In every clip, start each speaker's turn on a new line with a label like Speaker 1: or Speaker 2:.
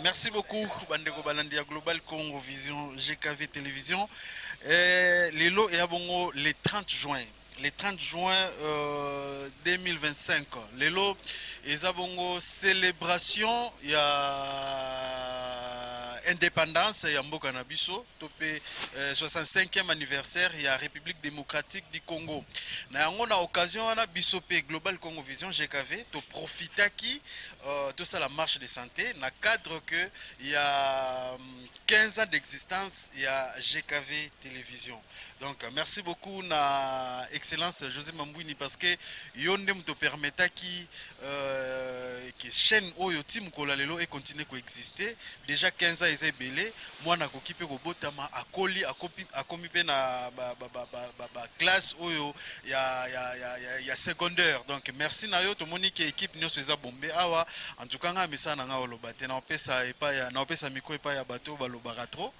Speaker 1: Merci beaucoup, Bandeko Balandia Global Congo Vision GKV Télévision. Lelo et Abongo le 30 juin. Le 30 juin 2025. Lelo et Abongo célébration. Il y a indépendance ya mboka na biso topé 65e anniversaire ya République démocratique du Congo. Na yango na occasion wana biso pe Global Congo Vision GKV to profitaki tout ça la marche de santé na cadre que il y a 15 ans d'existence il y a GKV Télévision. Donc merci beaucoup na excellence José Mambouini parce que yonde mto permetta qui que chaîne oyo team kolalelo et continue à exister déjà 15 ans ils belé moi na kokipe ko botama akoli akomi pe na classe oyo ya secondaire. Donc merci na yo to monique équipe nyoso eza bombe awa en tout cas nga misa na nga olobate na opesa epa ya na opesa miko epa ya bato balobaka trop.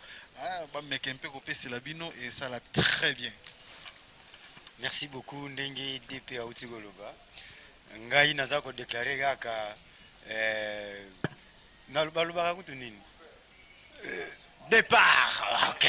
Speaker 1: Et ça l'a très bien.
Speaker 2: Merci beaucoup Ndenge DP Autigoloba. Ngai naza ko déclarer kaka na lobaka kutu nini? Départ. OK.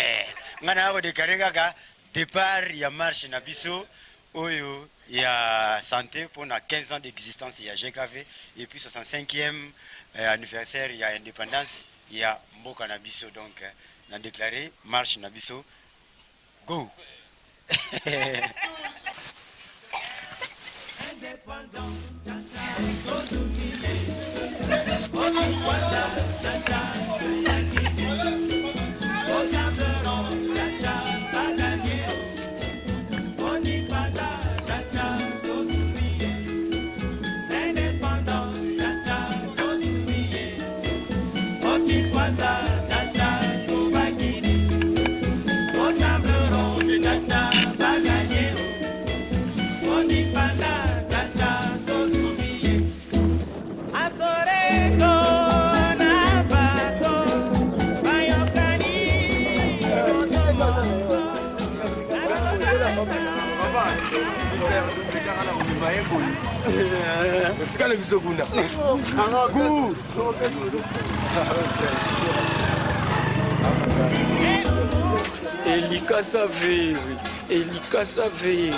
Speaker 2: Ngana ko déclarer kaka départ ya marche na biso oyo ya santé pour na 15 ans d'existence ya GKV et puis 65e anniversaire ya indépendance ya mboka na biso donc n'a déclaré marche Nabiso go.
Speaker 3: Elika Saveri, Elika Saveri.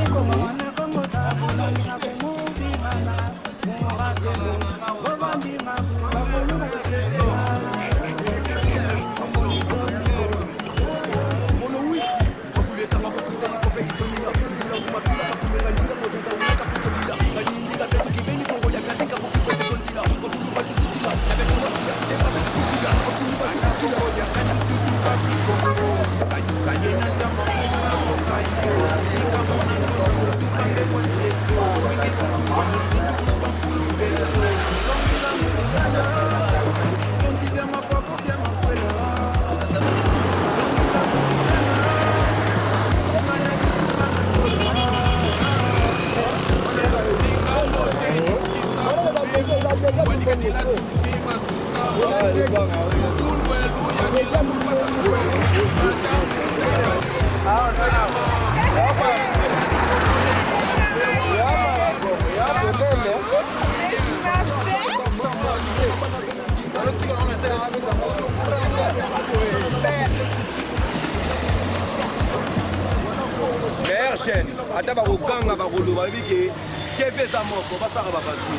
Speaker 4: Todo mundo na
Speaker 3: Ata bakoganga bakoloba bike kepesa moko basaka babati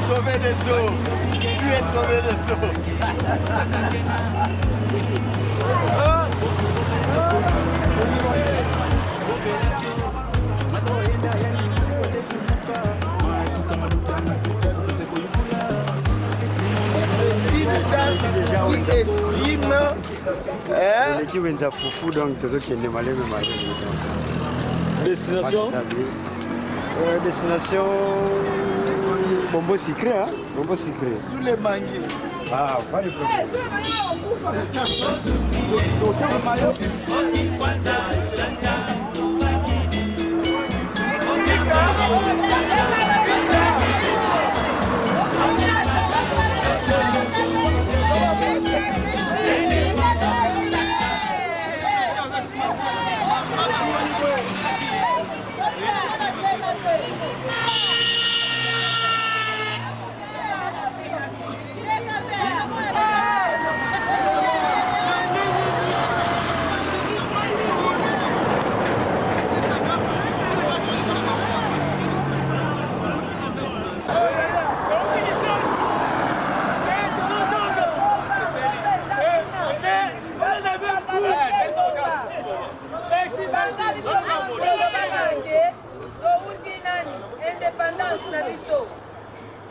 Speaker 3: Sauver des eaux, lui est sauvé des eaux.
Speaker 4: Destination destination Bombo Sucré, hein? Bombo Sucré.
Speaker 5: Sous les manguiers.
Speaker 4: Ah, pas de problème.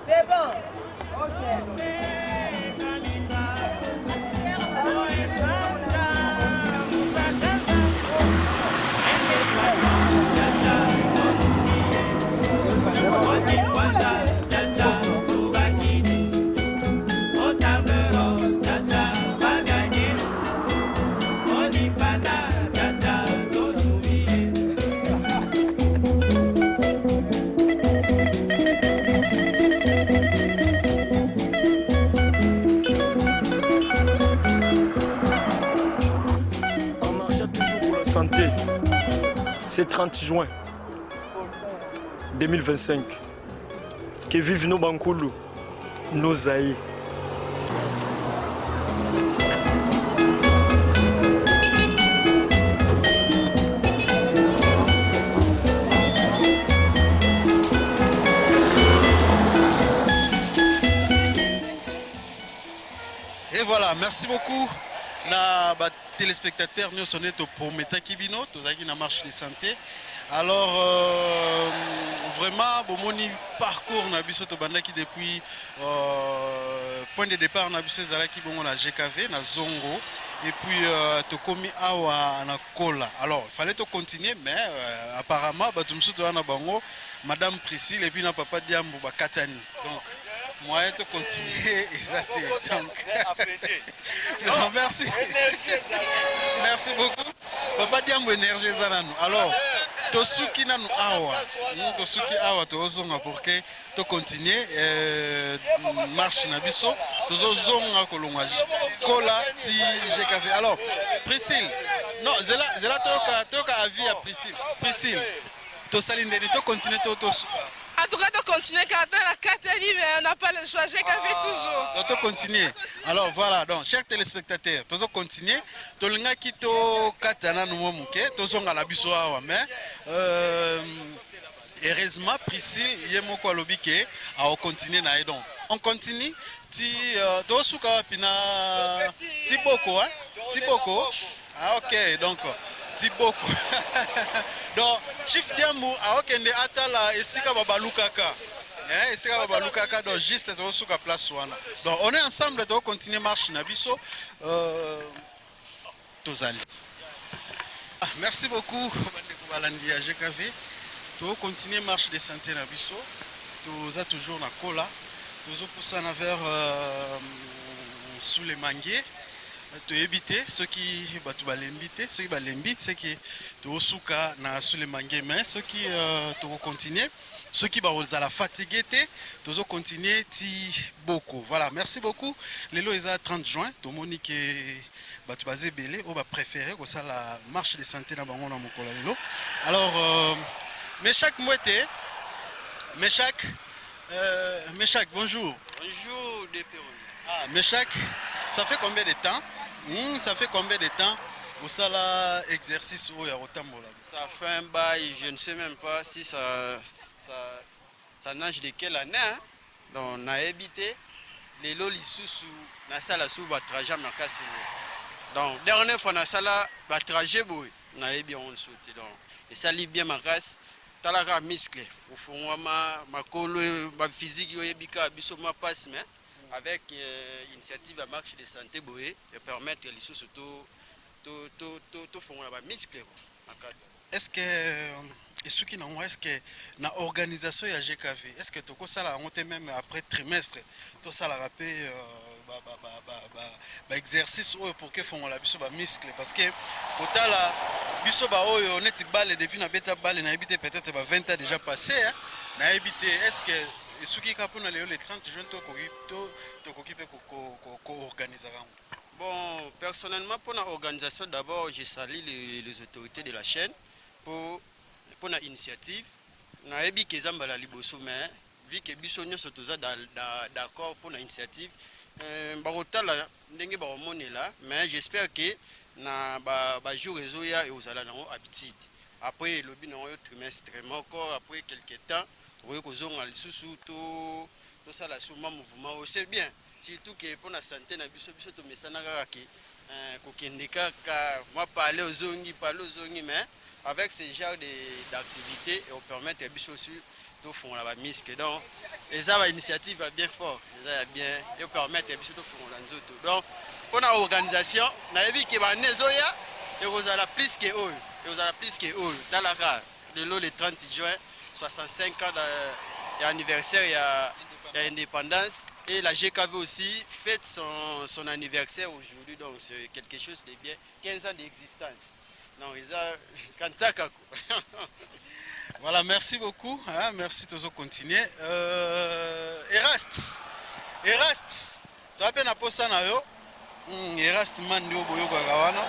Speaker 6: C'est bon. Ok.
Speaker 3: C'est 30 juin 2025. Que vivent nos Bankoulou, nos aïeux.
Speaker 1: Et voilà, merci beaucoup. Na téléspectateurs nous sommes au Prometa Kibino, tous qui na marche de santé. Alors, vraiment, bon, mon parcours na biso to bandaki depuis point de départ na biso ezalaki bongo na GKV na Zongo et puis tokomi awa na Kola. Alors, il fallait to continuer mais apparemment bato msuto wana bango Madame Priscille et puis na papa Diambo bakatani. Donc moi to continuer exacté. Donc non, merci. Merci beaucoup. Papa Diambo énergie zananu. Alors tosuki nanu awa. Tosuki awa to zonga pour que to continuer marche na biso to zonga kolonga Kola ti GKV. Alors Priscille. Non, zela toka avis à Priscille. Priscille. To salinde to continuer to.
Speaker 6: En tout cas, on continue quand on a 4 livres, mais on n'a pas le choix. GKV toujours.
Speaker 1: On continue. Alors voilà, donc chers téléspectateurs, on continue. To linga kito katana no momuke, to zonga la biso awa mais heureusement Priscille yemoko alobike a continuer na donc. On continue. Ti to suka pina Tiboko hein? Tiboko. Ah OK, donc Tiboko. Donc Chief Diambu a okende atala esika babalukaka. Esika babalukaka donc juste to suka place wana. Donc on est ensemble to continuer marche na biso tozali. Merci beaucoup bandeko balandi ya GKV. To continuer marche de santé na biso. Toza toujours na Kola. Tozo poussana vers sous les manguiers. To éviter ceux qui batu balembite ceux qui balembite c'est que to suka na sous les manguiers mais ceux qui to continuer ceux qui bazala fatigué te tozo continuer ti beaucoup. Voilà, merci beaucoup. Lelo eza 30 juin to monique batu bazé belé o ba préférer ko ça la marche de santé na bango na mokola lelo. Alors Meshak Mwete Meshak bonjour.
Speaker 5: Bonjour de Pérou.
Speaker 1: Ah Meshak, ça fait combien de temps? Ça fait combien de temps au sala exercice au Yarotambola?
Speaker 5: Ça fait un bail, je ne sais même pas si ça nage de quelle année. Hein? Donc on a habité les lolis sous la salle sous le trajet marcassé. Donc dernière fois na sala ba trajet boy, on a bien on sauté donc et ça lit bien marcasse. Talaka muscle au fond ma colo ma physique yo ebika biso ma passe mais avec initiative à marche de santé boé et permettre les sous to font la muscle.
Speaker 1: Est-ce que est-ce que na organisation ya GKV est-ce que toko sala monter même après trimestre to sala rapé exercice pour que font la biso ba muscle parce que kotala biso ba oyo neti balle depuis na beta balle na habité peut-être 20 ans déjà passé hein na habité est-ce que et ce qui est capable le 30 juin organiser.
Speaker 5: Bon, personnellement pour l'organisation d'abord je salue les autorités de la chaîne pour l'initiative. Na ebi ke zambala liboso mais vu que biso nyoso toza d'accord pour l'initiative bakotala ndenge bakomonela mais j'espère que na ba jour ezoya et ozala nango habitude après lobi nango trimestre moko après quelque temps oui, kozonga lisusu to sala suma mouvement c'est bien surtout que pour la santé na biso to mesana kaka ke kokende kaka moi parler aux zongi mais avec ce genre d'activité on permet à biso aussi to font la muscle donc les initiative va bien fort les bien et permettre à biso to font la nzoto donc pour la organisation na ebi ke ba nezoya et ozala plus que eux et ozala plus que eux talaka le 30 juin 65 ans d'anniversaire et l'indépendance et la GKV aussi fête son anniversaire aujourd'hui donc c'est quelque chose de bien 15 ans d'existence donc ils ont quand
Speaker 1: voilà merci beaucoup hein, merci tous continuer Eraste tu as bien apposé na yo Eraste man yo boyo kawana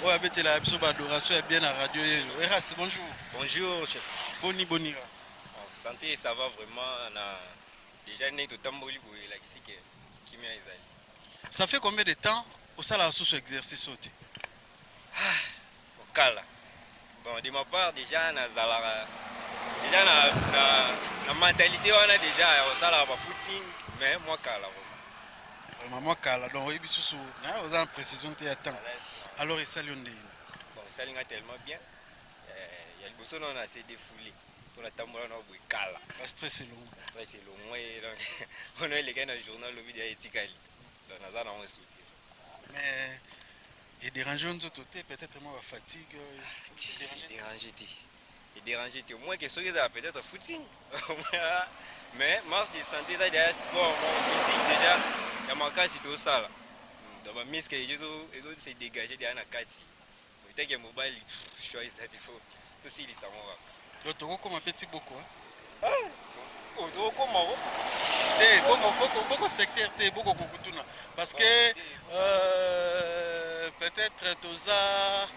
Speaker 1: o abete la biso ba adoration ya bien na radio yelo Eraste bonjour.
Speaker 7: Bonjour chef.
Speaker 1: Boni.
Speaker 7: Santé, ça va vraiment. On a déjà né tout tamboli pour la qui m'est exalté.
Speaker 1: Ça fait combien de temps au salaire sous exercice sauté?
Speaker 7: Au Kala. Bon, de ma part, déjà, déjà la mentalité, on a déjà au salaire de footing, mais moi Kala.
Speaker 1: Vraiment, moi Kala. Donc, oui, sous vous avez une précision de temps. Alors, il s'allie.
Speaker 7: Bon, ça tellement bien. ya liboso na on a se défoulé pour la tambola na bwekala
Speaker 1: Pas stress long.
Speaker 7: stress est long et donc on a les gars dans journal le vidéo etikali donc naza na on souti
Speaker 1: Mais et déranger on tout peut-être moi fatigue
Speaker 7: déranger au moins que ceux ça peut-être footing mais marche de santé ça derrière sport physique déjà il y a manqué si tout ça là donc ma mise que les autres se dégager derrière la kati peut-être que mobile choix ça il faut tout si il s'amora
Speaker 1: donc comme un petit beaucoup
Speaker 7: oh to comment
Speaker 1: beaucoup secteur beaucoup kukutuna parce que peut-être tous à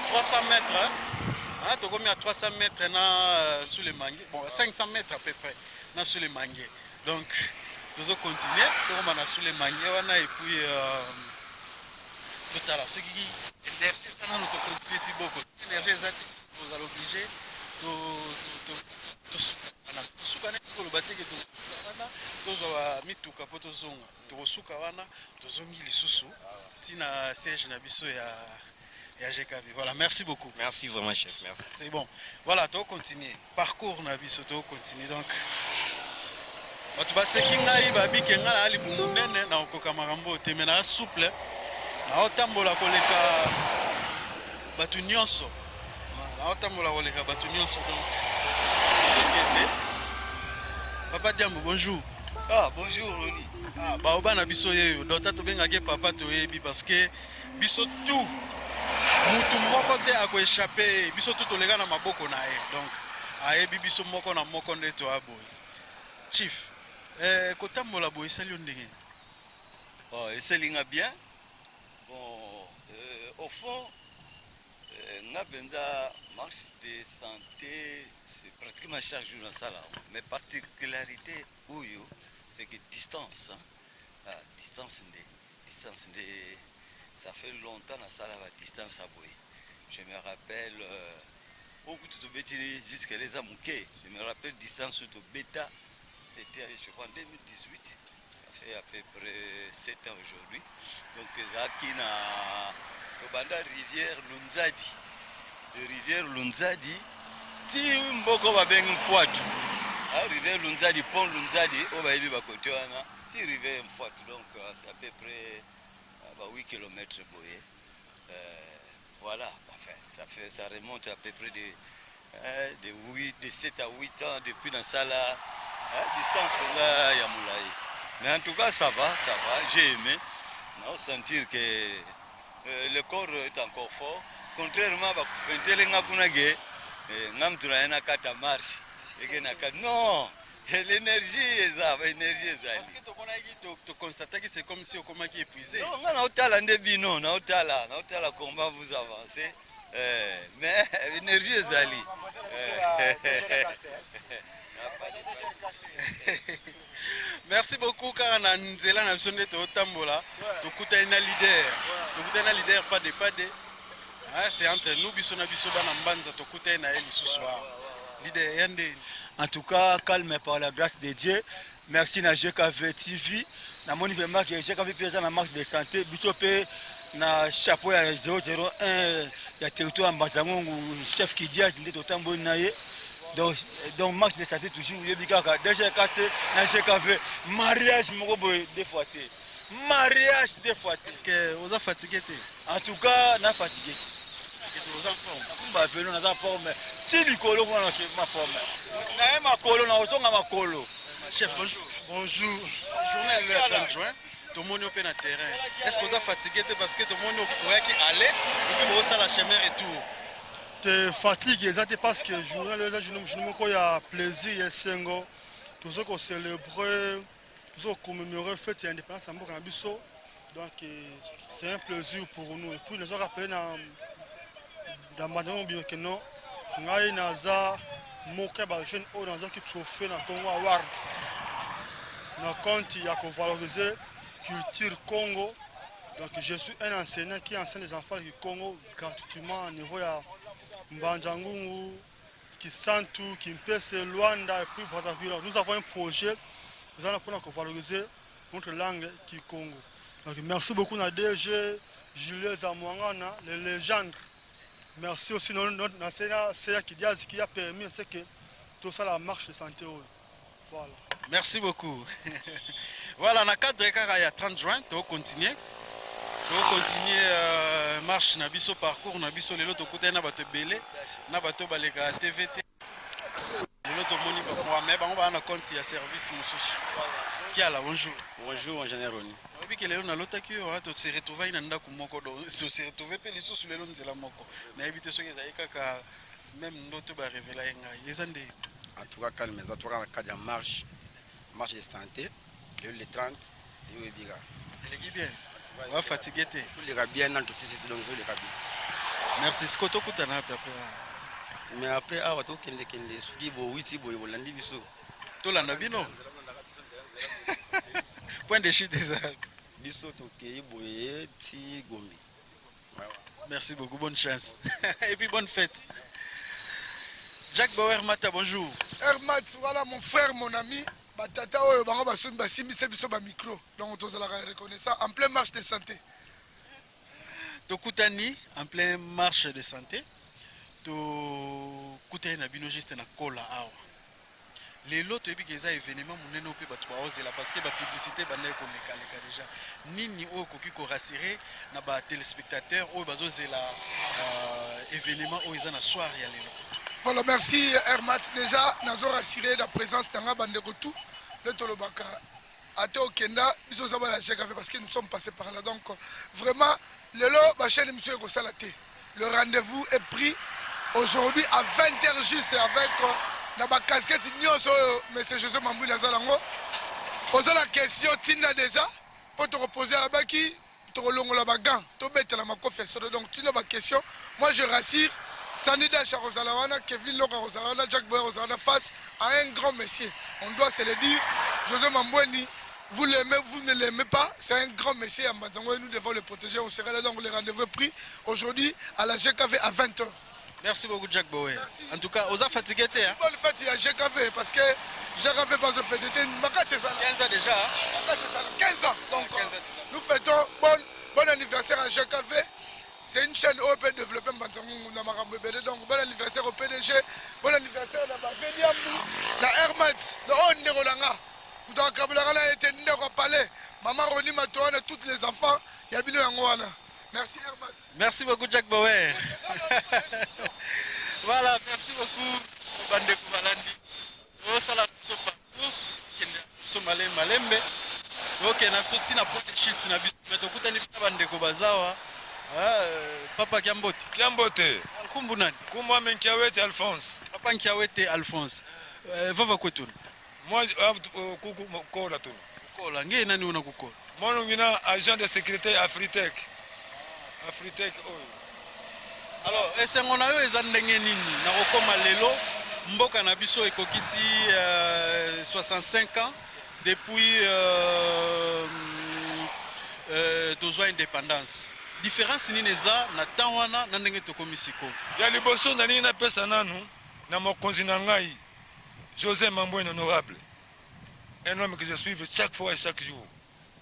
Speaker 1: 300 mètres hein tu combien à 300 mètres sous les manguiers bon 500 mètres à peu près sous les manguiers donc tous continuer tu vas sous les manguiers et puis tout à l'heure ce qui nous continuer beaucoup énergie vous allez obliger sukana kolobate ke tozwa mituka po tozonga tokosuka wana tozongi lisusu tina siège na biso ya GKV. Voilà, merci beaucoup.
Speaker 7: Merci vraiment chef, merci.
Speaker 1: C'est bon. Voilà, tu continuer. Parcours na biso tu continuer donc. Batu baseki ngai babike ngala ali bumunene na okoka makambo te mena souple. Na otambola koleka batu nyonso. Na otambola koleka batu nyonso donc. Papa Diambo, bonjour.
Speaker 8: Ah, bonjour, Roni.
Speaker 1: Ah, bah, on a biso yeyo. Donc, tu as papa to yebi parce que biso tout. Mutu moko te ako échapper. Biso tout to lega na maboko na ye. Donc, ayebi biso moko na moko nde to aboy. Chief, kotambola boy sali ndenge.
Speaker 8: Oh, eselinga bien. Bon, au fond, Nabenda marche de santé, c'est pratiquement chaque jour dans ça là. Mais particularité, c'est que distance, hein? Distance, ça fait longtemps dans ça là, la distance à Boy. Je me rappelle, beaucoup de bêtises jusqu'à les amouqués. Je me rappelle distance de Beta, c'était je crois en 2018. Ça fait à peu près 7 ans aujourd'hui. Donc, Zaki na Banda rivière Lunzadi. De rivière Lunzadi, ti mboko babengi mfuatu. Rivière Lunzadi, pont Lunzadi, au baïbi bakote wana, ti rivière mfuatu. Donc c'est à peu près 8 km boye. Voilà, enfin, ça remonte à peu près de 7 à 8 ans depuis dans ça là. Distance pour la Yamoulaye. Mais en tout cas, ça va, j'ai aimé. On va sentir que le corps est encore fort. Contrairement à marche. Non, l'énergie est là. Parce
Speaker 1: que tu constates que c'est comme si on est épuisé.
Speaker 8: Non, on a autant de on a autant combat vous avancez. Mais l'énergie est là.
Speaker 1: Merci beaucoup car on a nzela na biso nde totambola tokutana leader pas de c'est entre nous biso na biso bana mbanza tokutana na eli ce soir leader yande.
Speaker 4: En tout cas, calme par la grâce de Dieu. Merci na GKV TV. Na moni vraiment que GKV présent na marche de santé biso pe na chapeau ya 001 ya territoire Mbatangongu chef qui dit nde totambola na ye. Donc marche de santé toujours yebikaka déjà kate na GKV mariage moko boy deux fois té. Mariage deux fois té.
Speaker 1: Est-ce que vous êtes fatigué?
Speaker 4: En tout cas, na fatigué.
Speaker 1: Vous en forme?
Speaker 4: Bah venons na forme. Ti likolo ko na ma forme. Na makolo na otonga makolo.
Speaker 1: Chef, bonjour. Bonjour. Journée le 30 juin. Tout le monde est au terrain. Est-ce que vous êtes fatigué parce que tout le monde est allé et puis vous avez la chemin retour?
Speaker 9: Te fatigue exactement parce que journée le je me y plaisir et sengo. Tout ce qu'on célèbre, tout ce qu'on commémore fête l'indépendance en Bourg-en-Bissau. Donc c'est un plaisir pour nous. Et puis nous avons rappelé dans Madame Biokeno, nous avons moqué les jeunes qui ont qui trophée dans Congo Award. Nous avons valoriser la culture Congo. Donc je suis un enseignant qui enseigne les enfants du Congo gratuitement au niveau de Mbanjangungu, Kisantu, Kimpese, Luanda et puis Brazzaville. Nous avons un projet, nous allons valoriser notre langue qui est Congo. Donc merci beaucoup à DG, Jules Zamouangana, les légendes Merci aussi notre CA qui a permis que tout ça la marche de santé. Voilà.
Speaker 1: Merci beaucoup. Voilà, dans le cadre il y a 30 juin, tu continuer. Tu continuer marche na biso parcours na biso lelo to kutana bato belé na bato baleka TVT. Lelo to moni ba moi mais bango ba na compte ya service mususu. Qui a là bonjour.
Speaker 2: Bonjour en général.
Speaker 1: Obi ke lelo na lotaki yo to se retrouver ina ndako moko do to se retrouver pe lisusu lelo nzela moko. Na ebite soki ezali kaka même ndoto ba révéler ngai. Ezande.
Speaker 10: En tout cas, calme, en tout cas, en cas de marche de santé, le 30, le Webiga.
Speaker 1: Il est bien. On va fatiguer.
Speaker 10: Tous les gars bien dans tout ceci, donc les gars bien.
Speaker 1: Merci. Ce que tu as après.
Speaker 10: Mais après, ah, tu as kende suki bo witi bo yolandi biso.
Speaker 1: Tu l'as nabino. Point de chute des arbres.
Speaker 10: Biso to kei boye ti gombi.
Speaker 1: Merci beaucoup. Bonne chance. Et puis bonne fête. Jack Bauer Mata, bonjour.
Speaker 11: Hermat, voilà mon frère, mon ami. Batata oyo bango basuni basimbisa biso ba micro. Donc tozalaka reconnaissant en pleine marche de santé.
Speaker 1: Tokutani en pleine marche de santé. Tokutani na bino juste na kola awa. Lelo toyebi keza événement munene ope bato baozela parce que ba publicité banaye ko lekaleka déjà. Nini oyo koki ko rassurer na ba téléspectateurs oyo bazozela événement oyo eza na soir ya lelo.
Speaker 11: Voilà, merci Hermat. Déjà, nous avons rassuré la présence de Bandeko tout, le Tolobaka, Ate Okenda, nous avons la GKV parce que nous sommes passés par là. Donc, vraiment, le lot, ma chaîne M. Gossalate. Le rendez-vous est pris aujourd'hui à 20h juste avec la casquette Nyoso, M. José Mambou Nazalango. Posez la question, Tina déjà, pour te reposer à Baki, te relongo la bagan, te mettre la confession. Donc, tu n'as pas question. Moi, je rassure. Sanida Charosalawana, Kevin Loka Rosalana, Jack Boyer Rosalana face à un grand monsieur. On doit se le dire. José Mamboueni, vous l'aimez, vous ne l'aimez pas. C'est un grand monsieur à Mbazango et nous devons le protéger. On sera là donc le rendez-vous pris aujourd'hui à la GKV à 20h.
Speaker 1: Merci beaucoup Jack Boyer. En tout cas, on a fatigué.
Speaker 11: Bonne fête à GKV parce que GKV pas de fête. C'est ça.
Speaker 1: 15 ans déjà.
Speaker 11: C'est ça. 15 ans. Donc 15 ans. Nous fêtons bon anniversaire à GKV. C'est une chaîne où on peut développer donc bon anniversaire au PDG, bon anniversaire à la Hermat, le haut Nérolanga. Vous avez Kabulagala été né au palais. Maman Roni Matouane, tous les enfants, il y a bien un merci Hermat.
Speaker 1: Merci beaucoup Jack Bauer. Voilà, merci beaucoup Bande Kouvalandi. Au salam sopa. Somale Malembe. Ok, na soti na pote shit na biso. Mais tokuta ni Bande Kobazawa. Papa Kiambote.
Speaker 12: Kiambote.
Speaker 1: Kumbu nani?
Speaker 12: Kumwa Menkiawete Alphonse.
Speaker 1: Papa Nkiawete Alphonse. Vava kwetu.
Speaker 12: Moi kuku kola tu.
Speaker 1: Kola nge nani una kukola?
Speaker 12: Moi ngina agent de sécurité Afritech. Afritech oyo.
Speaker 1: Alors, esengo na yo eza ndenge nini? Na kokoma lelo mboka na biso ekokisi 65 ans depuis tozwa indépendance. Différence nini eza na tawana na ndenge tokomi siko.
Speaker 12: Ya liboso na nini na pesa nanu na mokonzi na ngai José Mamboueni honorable. Un homme que je suis chaque fois et chaque jour.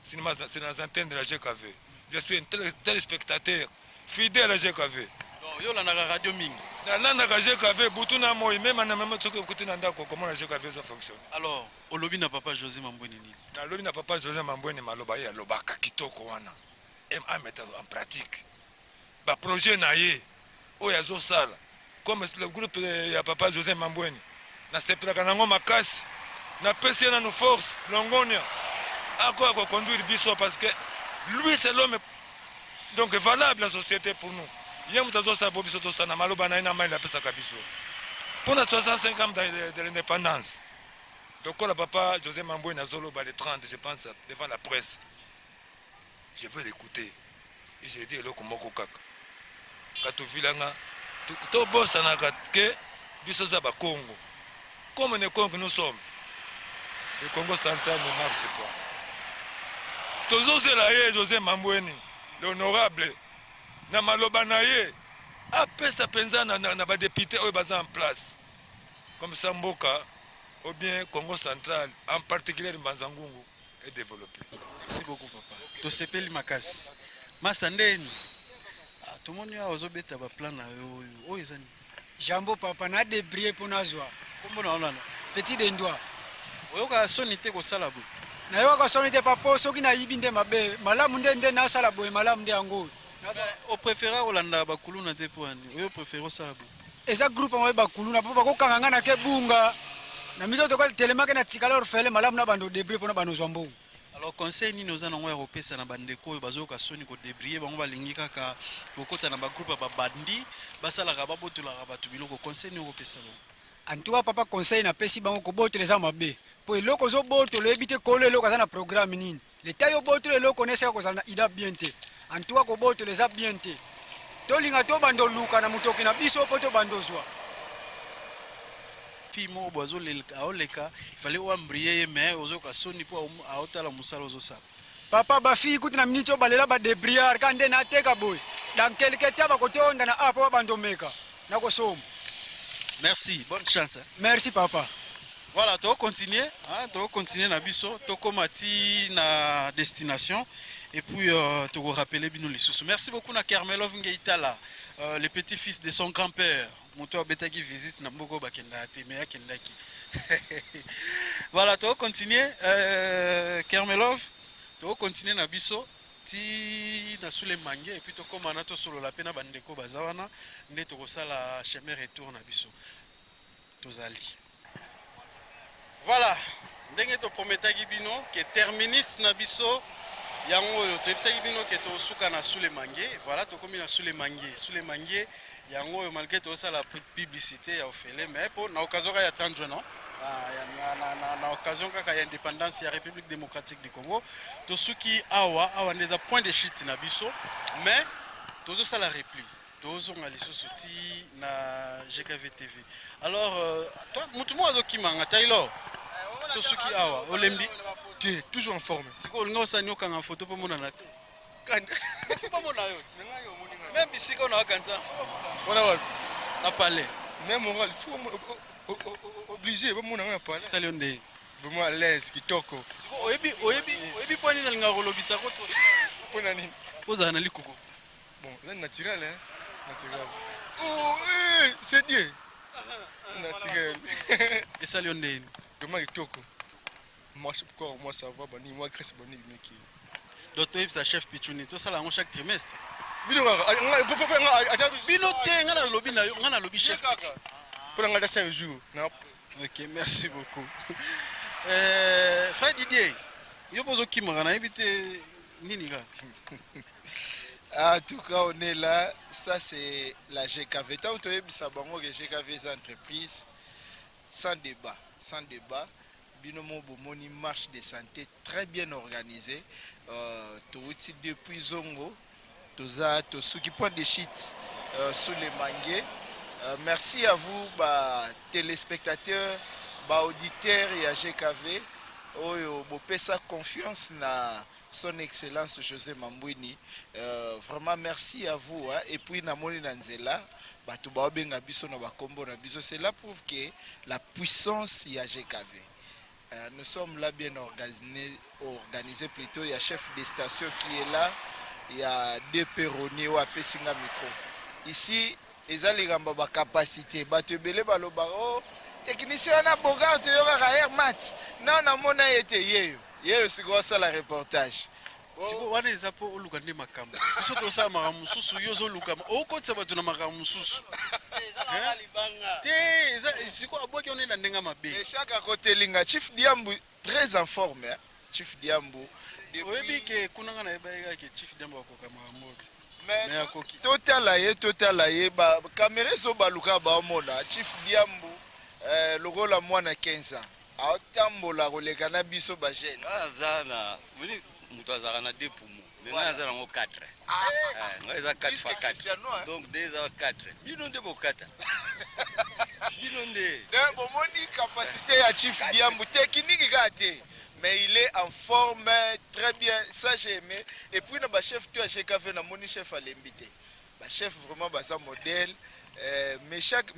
Speaker 12: C'est dans les antennes de la GKV. Je suis un téléspectateur fidèle à la GKV.
Speaker 1: Donc yo la na radio mingi.
Speaker 12: Na GKV butuna moi même na même toko kuti na ndako comment la GKV ça fonctionne.
Speaker 1: Alors, olobi na papa José Mamboueni nini?
Speaker 12: Na lobi na papa José Mamboueni maloba ya lobaka kitoko wana. À mettre en pratique. Le projet naïe, oyazo sala, comme le groupe de papa José Mamboueni, na sepelakanango makasi, na pesi na nos forces, longonia, encore à conduire biso parce que lui c'est l'homme donc valable la société pour nous. Yem tazo sa bobiso to sana maloba na ina mai la pesa kabiso. Pour la 65 ans de l'indépendance. Donc le papa José Mamboueni na zolo ba le 30 je pense devant la presse. Je veux l'écouter. Et j'ai dit, l'eau comme Kaka. Quand vilanga, tout boss en a que Bissozaba Congo. Comme les Congo nous sommes, le Congo central ne marche pas. Tous les José Mamboueni, l'honorable, Namalobanaye, après sa penza n'a pas député ou en place. Comme Samboka, ou bien Congo central, en particulier Mbanzangungu, est développé.
Speaker 1: Merci beaucoup, papa. Tosepeli Makasi. Mastandeni. tomoni awa ozobeta baplan na yo oyo eza nini
Speaker 13: jambo papa na débrie mpo nazwa
Speaker 1: kombo na onana
Speaker 13: petit dendoi
Speaker 1: oyoka soni te kosala boye
Speaker 13: nayoka soni te papa soki nayibi nde mabe malamu nde nasala boye malamu nde yango
Speaker 1: opréféra kolanda bakuluna te mpo ani oyo préféré osala boye
Speaker 13: eza groupe yango bakuluna mpo bakokanga nga nake bunga na miso tokotelemake na tikala orfele malamu na bando débrie mpona banozwa mbongo.
Speaker 1: Alors conseil nini oza nango ya kopesa na bandeko oyo bazoyoka soni kodébrie bango balingi kaka kokota na bagroupe ya babandi basalaka babotolaka bato biloko conseil nini okopesa bango
Speaker 13: antuka papa conseil napesi bango kobotola eza mabe mpo eloko ozobotola oyebi te kolo eloko aza na programme nini leta yo obotola eloko neseka kozala na ida bien te antuka kobotola eza bien te tolinga tobanda oluka na motoki na biso mpo tobanda ozwa
Speaker 1: fille moko bo aoleka ifale oambrie ye mais ozoyoka soni mpo aotala mosala ozosala
Speaker 13: papa bafille kuti na miniti oyo balela badebriard ka nde nateka boye dans quelque temps bakotonda na a mpo babanda omeka nakosoma.
Speaker 1: Merci, bonne chance.
Speaker 13: Merci papa.
Speaker 1: Voilà, tu vas continuer na biso, tu komati na destination et puis tu vas rappeler bino les sous. Merci beaucoup na Kermelov Ngeitala, le petit-fils de son grand-père. Moto abetaki visite na mboko bakenda te mais akendaki. Voilà, tu vas continuer Kermelov, tu vas continuer na biso ti na sule mange et puis to komana to solo la pena bandeko bazawana nde to kosala chemin retour na biso tozali. Voilà, ndenge to prometaki bino ke terminus na biso yango yo to ebisaki bino ke to suka na sule mange. Voilà, to komi na sule mange yango yo malgré to sala publicité ya ofele mais pour na occasion ya tandre non na occasion kaka ya indépendance ya République démocratique du Congo to suki awa ndeza point de chute na biso mais tozo sala repli tozo nga lisusu ti na GKV TV. Alors toi mutu mo azokimanga Taylor to suki awa olembi
Speaker 9: tu es toujours en forme
Speaker 1: siko olinga osani okanga photo po mona na te po mona yo même bisiko na wakanza
Speaker 9: wana wapi
Speaker 1: na palais
Speaker 9: même moral faut obligé bon na parler
Speaker 1: sali onde
Speaker 9: vraiment à l'aise kitoko
Speaker 1: oyebi poni na linga kolobisa ko to
Speaker 9: pona nini
Speaker 1: poza na likoko
Speaker 9: bon là naturel hein naturel oh c'est Dieu naturel
Speaker 1: et sali onde
Speaker 9: vraiment kitoko moi corps moi ça va bani moi Chris bani meki
Speaker 1: docteur Ibsa chef Pichuni to sala ngo chaque trimestre
Speaker 9: bino
Speaker 1: te ngana lobi na yo ngana lobi chef
Speaker 9: pour nga 5 jours.
Speaker 1: OK, merci beaucoup. Frère Didier, yo bozo kimanga na ebite nini ka?
Speaker 14: En tout cas, on est là, ça c'est la GKV. Tant que tu bango que GKV est entreprise sans débat, Binomo Bomoni marche de santé très bien organisée. Depuis Zongo, toza to suki point de shit sous les mangués. Merci à vous, téléspectateurs, auditeurs et à GKV. Bopesa confiance na son excellence José Mambouini. Vraiment merci à vous. Et puis Namoni Nanzela, cela prouve que la puissance y a GKV. Nous sommes là bien organisés plutôt. Il y a chef de station qui est là. Il y a deux perronniers ou à Pessinga micro. Ici, ils ont les capacités. Batebele balobaro. Technicien na Bogart yoka air mat. Non na mona été yeyo siko ça la reportage.
Speaker 1: Siko wana ezapo oluka nde makambo. Biso to sa maramususu yozo luka. Okotsa batu na maramususu. Te siko aboki on na ndenga mabe.
Speaker 14: Chaque côté linga Chief Diambu très en forme hein. Chief Diambu.
Speaker 1: Oyebi ke kunanga na ebaika ke Chief Diambu akoka maramoto.
Speaker 14: Mais total aye ba caméra zo baluka ba mona Chief Diambu logola mwana 15 ans atambola koleka na biso ba jeune
Speaker 8: azana muni mutu azaka na 2 poumons maintenant azana ngo 4 ngaiza 4 fois 4 donc déjà 4 bino nde bokata bino nde
Speaker 14: bomoni capacité ya Chief Diambu technique gâté mais il est en forme très bien ça j'ai aimé et puis na ba chef tu a GKV na moni chef à l'invité ba chef vraiment ba ça modèle mais chaque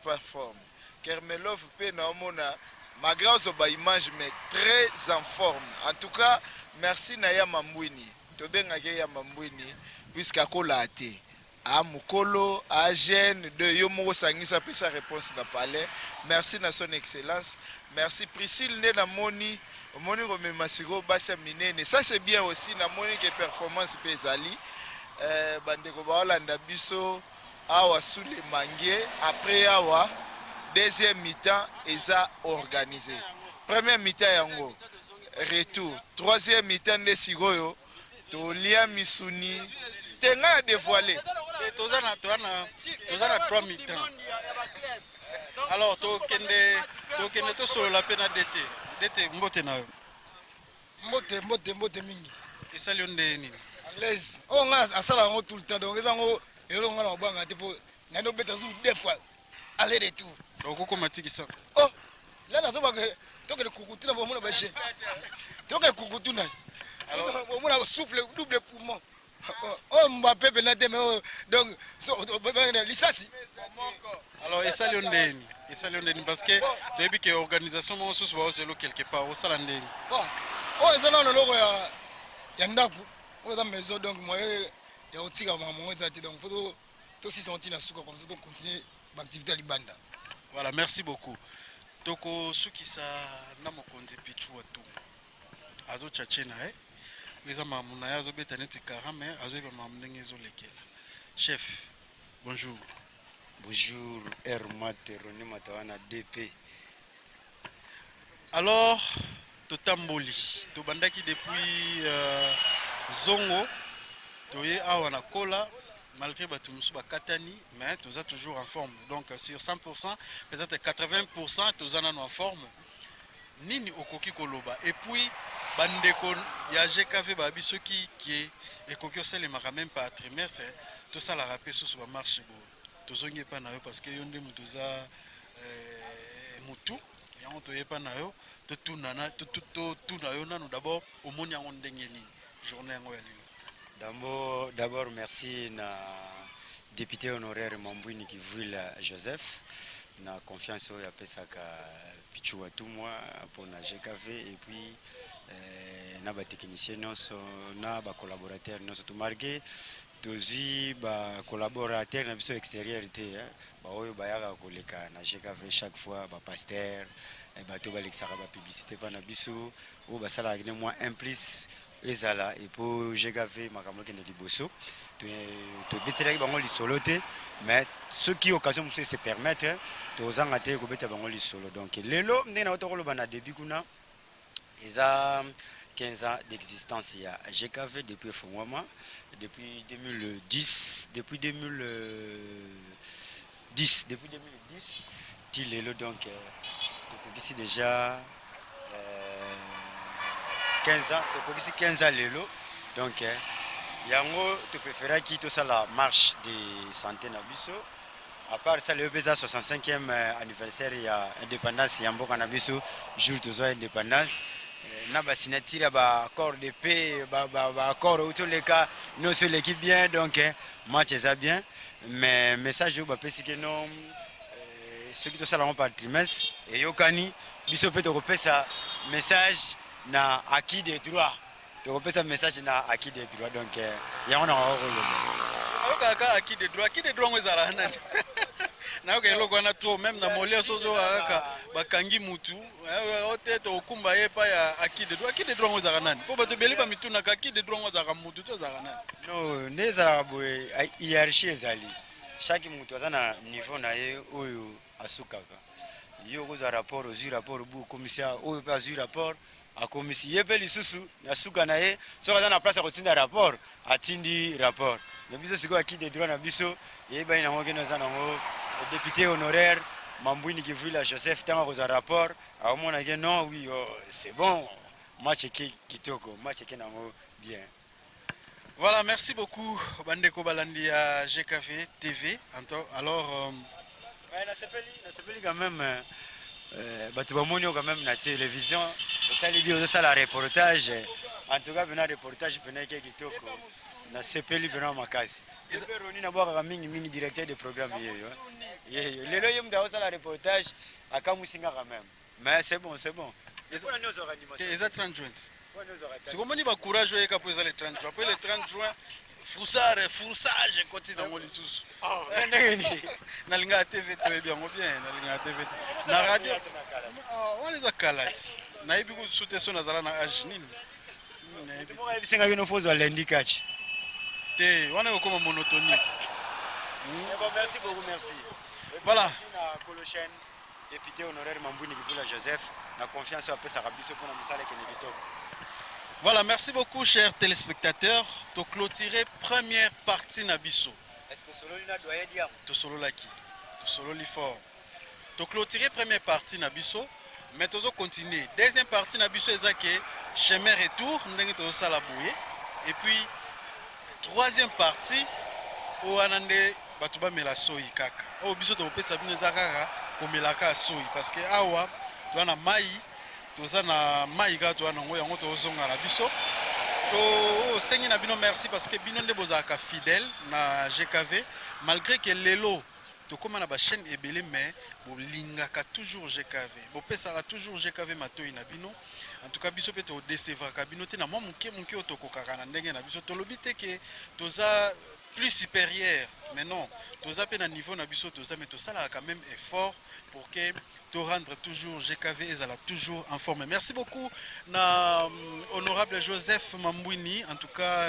Speaker 14: pas forme Kermelov pe na mona malgré ba image mais très en forme en tout cas merci na ya Mambouini to benga ya Mambouini puisqu'à kolate à Mukolo, à Gênes, de Yomo Sangisa pour sa réponse dans le palais. Merci à son excellence. Merci Priscille Nena Moni, Moni Romemasigo, Bassa Minene. Ça c'est bien aussi, na Moni qui performance Pesali. Bandeko Baolanda Biso, Awa Soule Mangue, après Awa, deuxième mi-temps, ils ont organisé. Première mi-temps, yango, retour. Troisième mi-temps, de Sigoyo, Tolia Misuni. Tenga dévoilé.
Speaker 1: Tozana 3 mi-temps. Alors, tokende to solo la pena dete mbote na yo.
Speaker 11: Mbote mingi.
Speaker 1: Esali onde nini?
Speaker 11: L'aise. On a asala ngo tout le temps donc ezango elo ngana obanga te po ngano beta zu deux fois aller retour.
Speaker 1: Donc ko matiki ça.
Speaker 11: Oh, là na zoba ke tokele kukutu na bomona baje. Tokele kukutu na. Alors bomona souffle double poumon. Oh Mbappé penate mais donc lisasi.
Speaker 1: Alors esali ondeni parce que toyebi que organisation mo susu ba oselo quelque part osala ndeni.
Speaker 11: Bon. Oh ezana na loko ya ndaku. On a maison donc moi ya otika maman ezati donc faut to si senti na suka comme ça donc continuer l'activité à Libanda.
Speaker 1: Voilà, merci beaucoup. Toko sukisa na mokonzi pichu watu. Azo chachena Eza mamuna yazo beta neti karame azo eba mamnenge zo lekela. Chef, bonjour.
Speaker 2: Bonjour, Hermate Roni Matawana DP.
Speaker 1: Alors, totamboli. Tobandaki depuis Zongo. Toye awa na kola. Malgré Batumusu Katani, mais tous toujours en forme. Donc sur 100%, peut-être 80%, tous en forme. Nini okoki koloba. Et puis, bandeko ya GKV babiso qui est ekoki osele maka même pas trimestre, tout ça la rappel sous ba marche bo. Tozongi pa na yo parce que yonde mutuza mutu, ya on toye pa na yo, to tunana to na yo nanu d'abord au moni yango ndenge ni journée yango ya lelo.
Speaker 2: D'abord merci na député honoraire Mambwini Kivwila Joseph na confiance ya pesaka pichu watu moi pour na GKV et puis na ba technicien nyonso na ba collaborateur nyonso to marqué tozwi ba collaborateur na biso extérieur te ba oyo bayaka koleka na GKV chaque fois ba pasteur ba to balexaka ba publicité pa na biso o ba sala ne moi un plus ezala et pour GKV makambo ke na liboso to betelaki bango lisolo te mais ceux qui occasion se permettre tozanga te ko beta bango lisolo donc lelo ndena otokoloba na début kuna Ils ont 15 ans d'existence. Il y a GKV depuis Fongwama, depuis 2010, Tilelo donc ici déjà 15 ans lelo donc yango tu préférais qui tout ça la marche de santé na biso à part ça le 65e anniversaire il y a indépendance yamboka na biso jour de indépendance na ba signature ba accord de paix ba accord autour les cas nous sur l'équipe bien donc match ça bien mais message ba pesi que non ceux qui tout ça par trimestre et yokani biso peut repesa message na acquis des droits to repesa message na acquis des droits donc ya on a
Speaker 1: kaka acquis des droits ngozala nani na ko eloko na trop même na molia sozo kaka bakangi mutu oteto okumba ye pa ya acquis de droit ngozala nani po bato beli ba mituna ka acquis de droit ngozala mutu to zala nani
Speaker 2: no neza boy hiérarchie ezali chaque mutu azana niveau na ye oyo asukaka yo koza rapport aux rapport bu commissaire oyo pa zu rapport a commissaire yebe lisusu na suka na ye so kaza na place ko tinda rapport atindi rapport mais biso siko acquis de droit na biso yeba ina ngokeno zana ngo député honoraire Mambwini Kivwila Joseph tanga koza rapport a mona que non oui c'est bon match kitoko match kenango bien.
Speaker 1: Voilà, merci beaucoup bandeko balandi à GKV TV. Alors
Speaker 2: nasepeli quand même batu bamoni quand même na télévision otali bio ça la reportage en tout cas venant reportage peneke kitoko na sepeli venant makasi Roni na bwaka mingi directeur de programme yeyo lelo yem da ça la reportage akamusinga quand même mais c'est bon
Speaker 1: les 30 juin c'est comment il va courage et pour les 30 juin après le 30 juin foursage koti nango lisusu nalinga TV toyebi yango bien nalinga TV na radio wana eza kalati nayebi kususu te so nazala na age nini
Speaker 2: bisenga bino fozwa lendi kachi
Speaker 1: te wana ekokoma monotonite.
Speaker 2: Merci beaucoup, merci.
Speaker 1: Voilà.
Speaker 2: Député honoraire Mambouni Kizula Joseph, la confiance à Pessa Rabiso pour la Moussale Kenegito.
Speaker 1: Voilà, merci beaucoup, chers téléspectateurs. Tu as clôturé première partie Nabiso.
Speaker 2: Est-ce que solo lina doit dire?
Speaker 1: Tu solo laki. Tu solo l'effort. Tu as clôturé première partie Nabiso, mais tu as continué. Deuxième partie Nabiso, c'est que chemin retour, nous avons salaboué. Et puis, troisième partie, au Anande Batuba Melasoi Kaka. Au biso to pesa bino zakaka komelaka soi parce que awa to na mai to na mai ga to na ngo yango to zonga na biso. To sengi na bino merci parce que bino nde bozaka fidèle na GKV malgré que lelo to koma na ba chaîne ebele mais bolingaka toujours GKV. Bo pesa toujours GKV matoi na bino. En tout cas biso pe to décevra ka bino te na mo muke otokokaka na ndenge na biso to lobite que toza plus supérieur, mais non, tous à peine à niveau nabiso tous mais tout ça là quand même effort pour que te rendre toujours GKV et là toujours en forme. Merci beaucoup na honorable Joseph Mambouini, en tout cas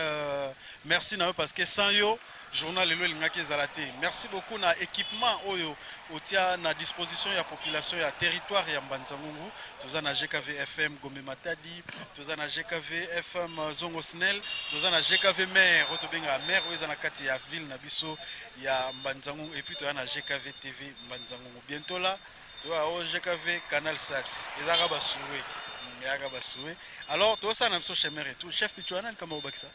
Speaker 1: merci na eux parce que sans yo journal lelo lingaki zalate. Merci beaucoup na équipement oyo otia na disposition ya population ya territoire ya Mbanzangungu, tous na GKV FM Gombe Matadi, tous na GKV FM Zongo Snell, tous na GKV maire otobenga maire oyo na kati ya ville na biso ya Mbanzangungu et puis tous na GKV TV Mbanzangungu. Bientôt là, tu as au GKV Canal Sat. Ezaka basoué. Ezaka basoué. Alors toi ça na biso chemin et tout. Chef Pichouana kama obakisa.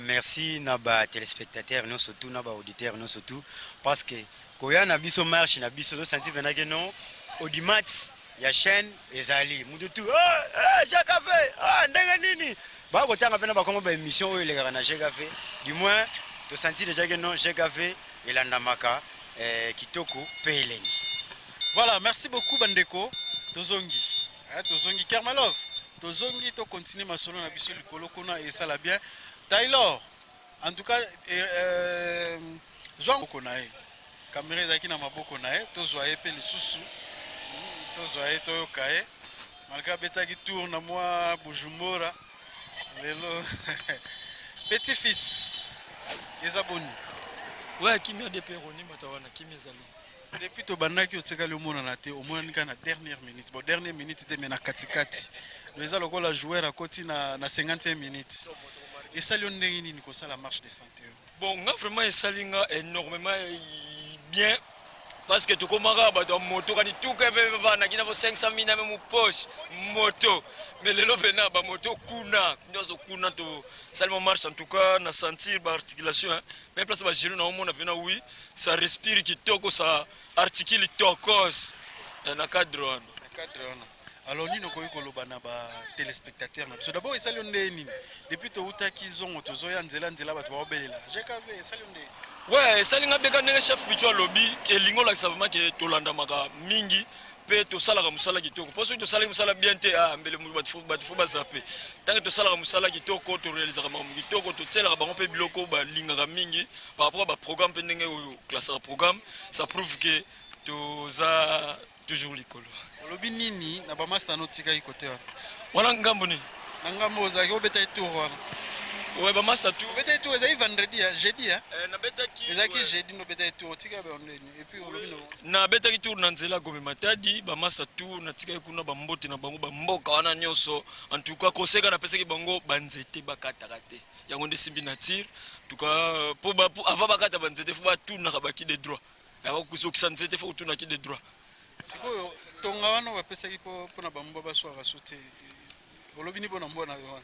Speaker 2: Merci na ba téléspectateurs non surtout na ba auditeurs non surtout parce que koya na biso marche na biso zo senti venake non audimat ya chaîne ezali mututu GKV ndenge nini ba ko tanga pena ba kongo ba émission oyo lekaka na GKV du moins to senti déjà que non GKV elandamaka kitoko pelengi.
Speaker 1: Voilà, merci beaucoup Bandeko Tozongi. Tozongi Kermalov. Tozongi to continuer ma solo na biso likolo kona et ça la bien. Taylor, en tout cas, Joan Konae, caméra zaki na maboko nae, tozoaye pe lisusu, tozoaye toyokae, malgré beta qui tourne à moi Bujumbura, lelo, petit fils, Ezaboni.
Speaker 15: Ouais, qui m'a dépéroni, matawana, qui m'ezali.
Speaker 1: Depuis to bandaki otseka le mona na te, au moins nika na dernière minute, bon dernière minute te mena katikati. Les aloko la joueur à côté na 50 minutes. Et ça, l'on est la marche de santé.
Speaker 15: Bon, on a vraiment énormément bien. Parce que tout comme on moto, quand tout qui a 500 000 même poche, moto. Mais les lobes na moto kuna, nous kuna to seulement marche en tout cas, na sentir l'articulation. Même place ba gérer na on a bien oui, ça respire qui toko, ça articule tokos. Na cadre.
Speaker 1: Alors nous avons des téléspectateurs. D'abord, ils saluent depuis que ils ont GKV, saluent.
Speaker 15: Ouais, saluent bien chef Bichwa Lobby et Lingo la savama que Tolanda Maka Mingi, pe to salaka musala kitoko. Parce que to salaka musala bien te a mbele batu ba zape. Tant que to salaka musala kitoko to réaliser ma kitoko to tsela ba pe biloko ba linga mingi par rapport à programme pe ndenge classe programme, ça prouve que to za toujours l'école.
Speaker 1: Lobi nini na ba master notika yi côté
Speaker 15: wana ngambo ni
Speaker 1: ngambo za ko beta tour wana
Speaker 15: ouais ba master tour
Speaker 1: beta tour za vendredi jeudi
Speaker 15: na beta ki
Speaker 1: ezaki jeudi no beta tour tika ba oneni et puis lobi no
Speaker 15: na beta ki tour na nzela Gombe Matadi ba master tour na tika kuna ba mbote na bango ba mboka wana nyoso en tout cas koseka na pesa ki bango banzete bakata kate yango nde simbi na tir en tout cas pour avant bakata banzete faut ba tour na kabaki de droit ya ko kusokisa nzete faut tour na ki de droit.
Speaker 1: Sikoyo tonga wana bapesaki mpona bambo baswaka so te olobi ni bona mbona wana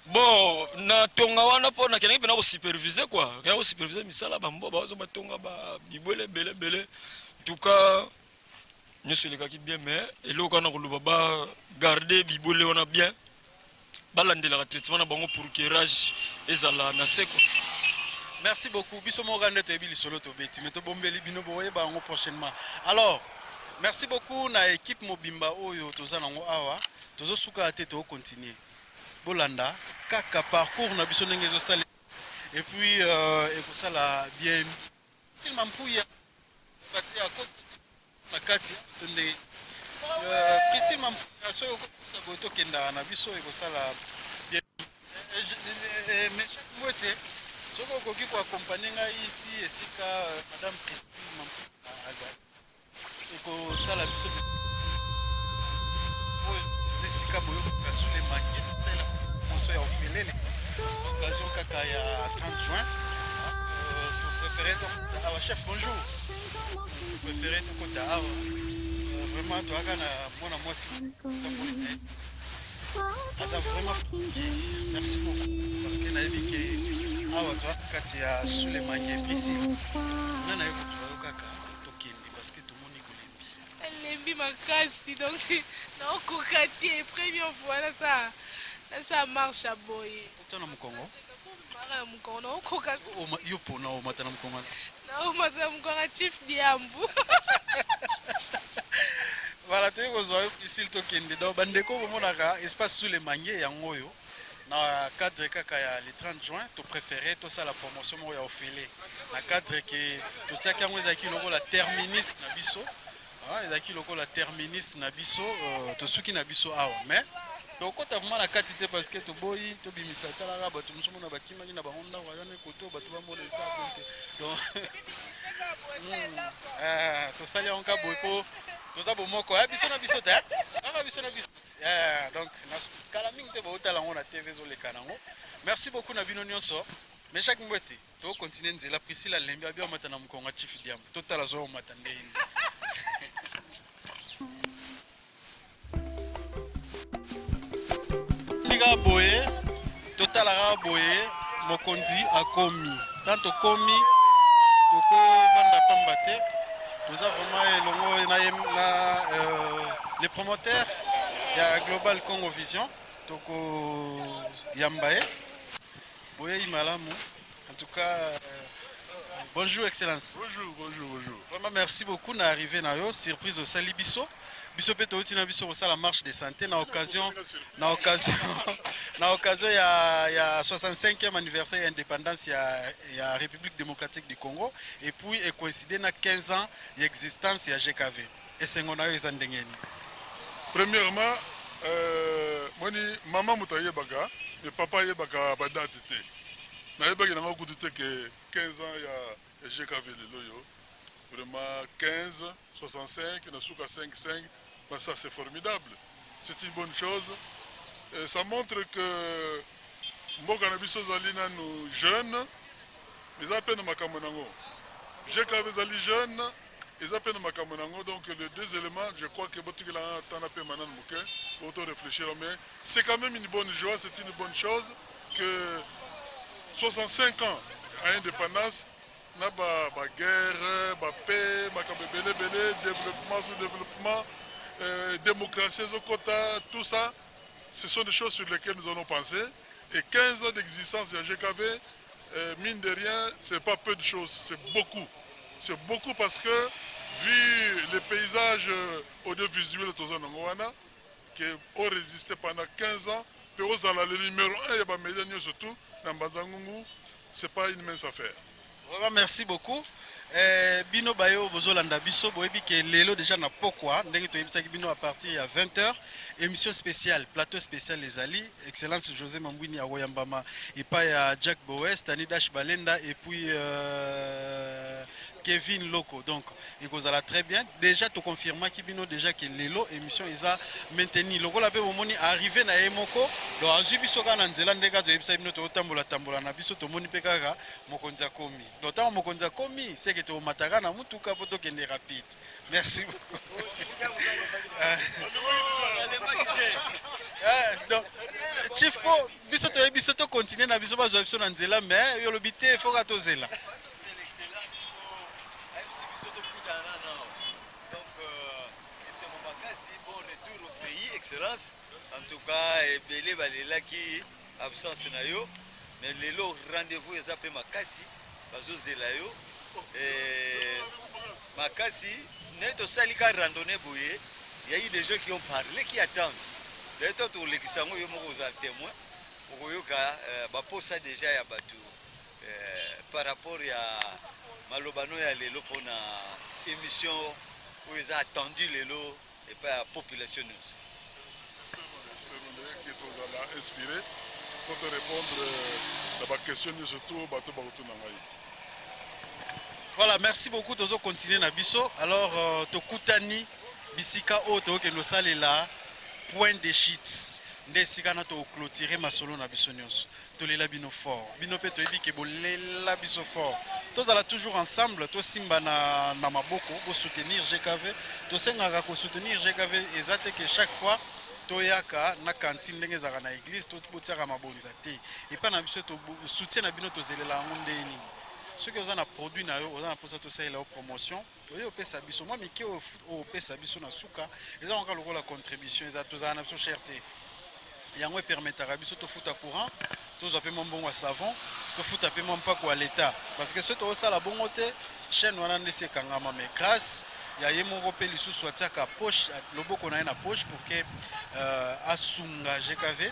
Speaker 15: bon na tonga wana mpona kenaki mpena kosupervise quoi kenaki kosupervise misala bambo bazo batonga bibwele ebele en tout cas nyonso elekaki bien mais eloko wana koloba bagarde bibwele wana bien balandelaka traitement na bango pour que rage ezala na se quoi.
Speaker 1: Merci beaucoup biso moko nde toyebi lisolo tobeti mais tobombeli bino boyeba yango prochainement. Alors merci beaucoup na équipe mobimba oyo toza nango awa tozo suka te to continuer bolanda kaka parcours na biso ndenge zo sala et puis et pour ça la bien s'il m'empouille à côté na kati tonde kisi m'empouille so ko boto kenda na biso et pour ça la bien mais chaque mois soko okoki koaccompagne ngai ti esika madame Christine Mamputa azali ekosala biso oyo esika boyokoka sule mange tosala promotion ya ofelele occasion kaka ya 30 juin topréféré tokota awa chef bonjour topréféré tokota awa vraiment toyaka na mwana mwasi aza vraiment merci beaucoup parce que nayebi ke awa toa kati ya sule mange priscille nga na yo kotoyo kaka tokende parce que tomoni kolembi
Speaker 6: elembi makasi donc naokoka te première fois nasa marche ya boye
Speaker 1: ota na mokongo
Speaker 6: mara na mokongo naokoka
Speaker 1: yo mpona omata na mokongo
Speaker 6: naomata na mokongo ya chief diambu
Speaker 1: voilà toyei kozwa yo priscille tokende donc bandeko bomonaka espace sule mange yango oyo na cadre kaka ya le 30 juin to préféré to ça la promotion mo ya ofele na cadre que to tiaki yango ezaki lokola terminus na biso ezaki lokola terminus na biso to suki na biso awa mais to kota vraiment na kati te parce que to boyi to bimisa talaka bato musumu na bakimaki na bango ndako ayane koto bato bamona esa donc to sali yango ka boy po toza bomoko ya biso na biso te aka biso na biso donc kala mingi te baotala yango na tv ezoleka nango merci beaucoup na bino nyonso mais chaque mbwete tokokontinue nzela priscille alembi abi omata na mokongo ya chief diambo totala zo omata ndeni ndika boye totalaka boye mokonzi akomi tant tokomi tokovanda pamba te toza vraiment elongo na les promoteurs ya Global Congo Vision toko yambaye boye malamu en tout cas bonjour excellence
Speaker 16: bonjour
Speaker 1: vraiment merci beaucoup na arrivé na yo surprise au sali biso biso pe touti na biso la marche de santé na occasion ya 65e anniversaire d'indépendance ya République démocratique du Congo et puis et coïncider na 15 ans d'existence ya GKV et sengo na yo ezandengeni.
Speaker 16: Premièrement moni maman mutaye baga mais papa ye baga badate te na ye baga na kutu te que 15 ans ya GKV lelo yo vraiment 15 65 na suka 55 bah ça c'est formidable, c'est une bonne chose. Ça montre que mboka na biso zali nanu jeune mais à peine makambo nango GKV zali jeune ils appellent Makamonango, donc les deux éléments, je crois que Botikila Tanapé Manan Mouké, auto réfléchir, mais c'est quand même une bonne joie, c'est une bonne chose que 65 ans à l'indépendance, n'a pas guerre, pas paix, développement, sous-développement, démocratie, tout ça, ce sont des choses sur lesquelles nous allons penser. Et 15 ans d'existence de la GKV, mine de rien, c'est pas peu de choses, c'est beaucoup. C'est beaucoup parce que, vu les paysages audiovisuels de Tozanangwana, qui ont résisté pendant 15 ans, puis aux ala le numéro 1, il y a des médias surtout, dans Bazangungu, c'est pas une mince affaire.
Speaker 1: Vraiment, merci beaucoup. Bino Bayo Bozolanda Biso, Boebi qui est Lélo déjà na Pokwa, Ndenge Toyebisa Bino à partir à 20h, émission spéciale, plateau spécial Les Ali, Excellence José Mambouini à Woyambama, et pas à Jack Boes, Tani Dash Balenda, et puis Kevin Loco. Donc, il vous a très bien. Déjà, tu confirmes Kibino déjà que Lélo, émission, ils ont maintenu. Le rôle au moment arrivé na Emoko, donc en Jubisoga Nanzela, Ndega, de Epsa Ibno, Tambola, Tambola, Nabiso, Tomoni Pekara, Mokonza Komi. D'autant Mokonza Komi, c'est que tu as Matara, Namutuka, Poto Kende rapide. Merci beaucoup. Donc, Chief Po, Bisoto continue na Bisoba Zoepso Nanzela, mais Yolobite, il faut ratozela.
Speaker 8: En tout cas, Belé Balela qui absence na yo, mais le rendez-vous est appelé Makasi, Bazo Zelayo, Makasi, net au salika randonnée bouillé, il y a eu des gens qui ont parlé, qui attendent. D'ailleurs, tous les qui sont témoins, pour que ça déjà y a battu. par rapport à malobano ya lelo pona émission où ils ont attendu lelo et pas la population aussi.
Speaker 16: Qui est inspiré pour te répondre à la question surtout bateau bateau nangai.
Speaker 1: Voilà, merci beaucoup. Tozo continuer na biso. Alors tokutani bisika o to ke no sale la point de shit. Nde sika na to clôturer masolo na biso nyonso. To lela bino fort. Bino pe to ebike bolela biso fort. Tozala toujours ensemble, to simba na maboko pour soutenir GKV. To sengaka ko soutenir GKV ezate que chaque fois toyaka na cantine ndenge zaka na église to botiaka mabonza te. Et pas na biso to soutien na bino to zelela ngonde nini. Ceux qui ont un produit na yo, on a posé tout ça la promotion. Oui, au pesa biso. Moi, miki au pesa biso na suka. Ils ont encore la contribution. Ils ont tous un abso cherté. Il y a un permettre à biso to futa courant. Tous appelés mon bon à savon. To futa appelé mon pas quoi l'état. Parce que ceux qui ont ça la bonne côté, chaîne on a laissé kangama mais grâce. Il y a un européen qui soit à poche, le beau qu'on a une poche pour que asunga GKV.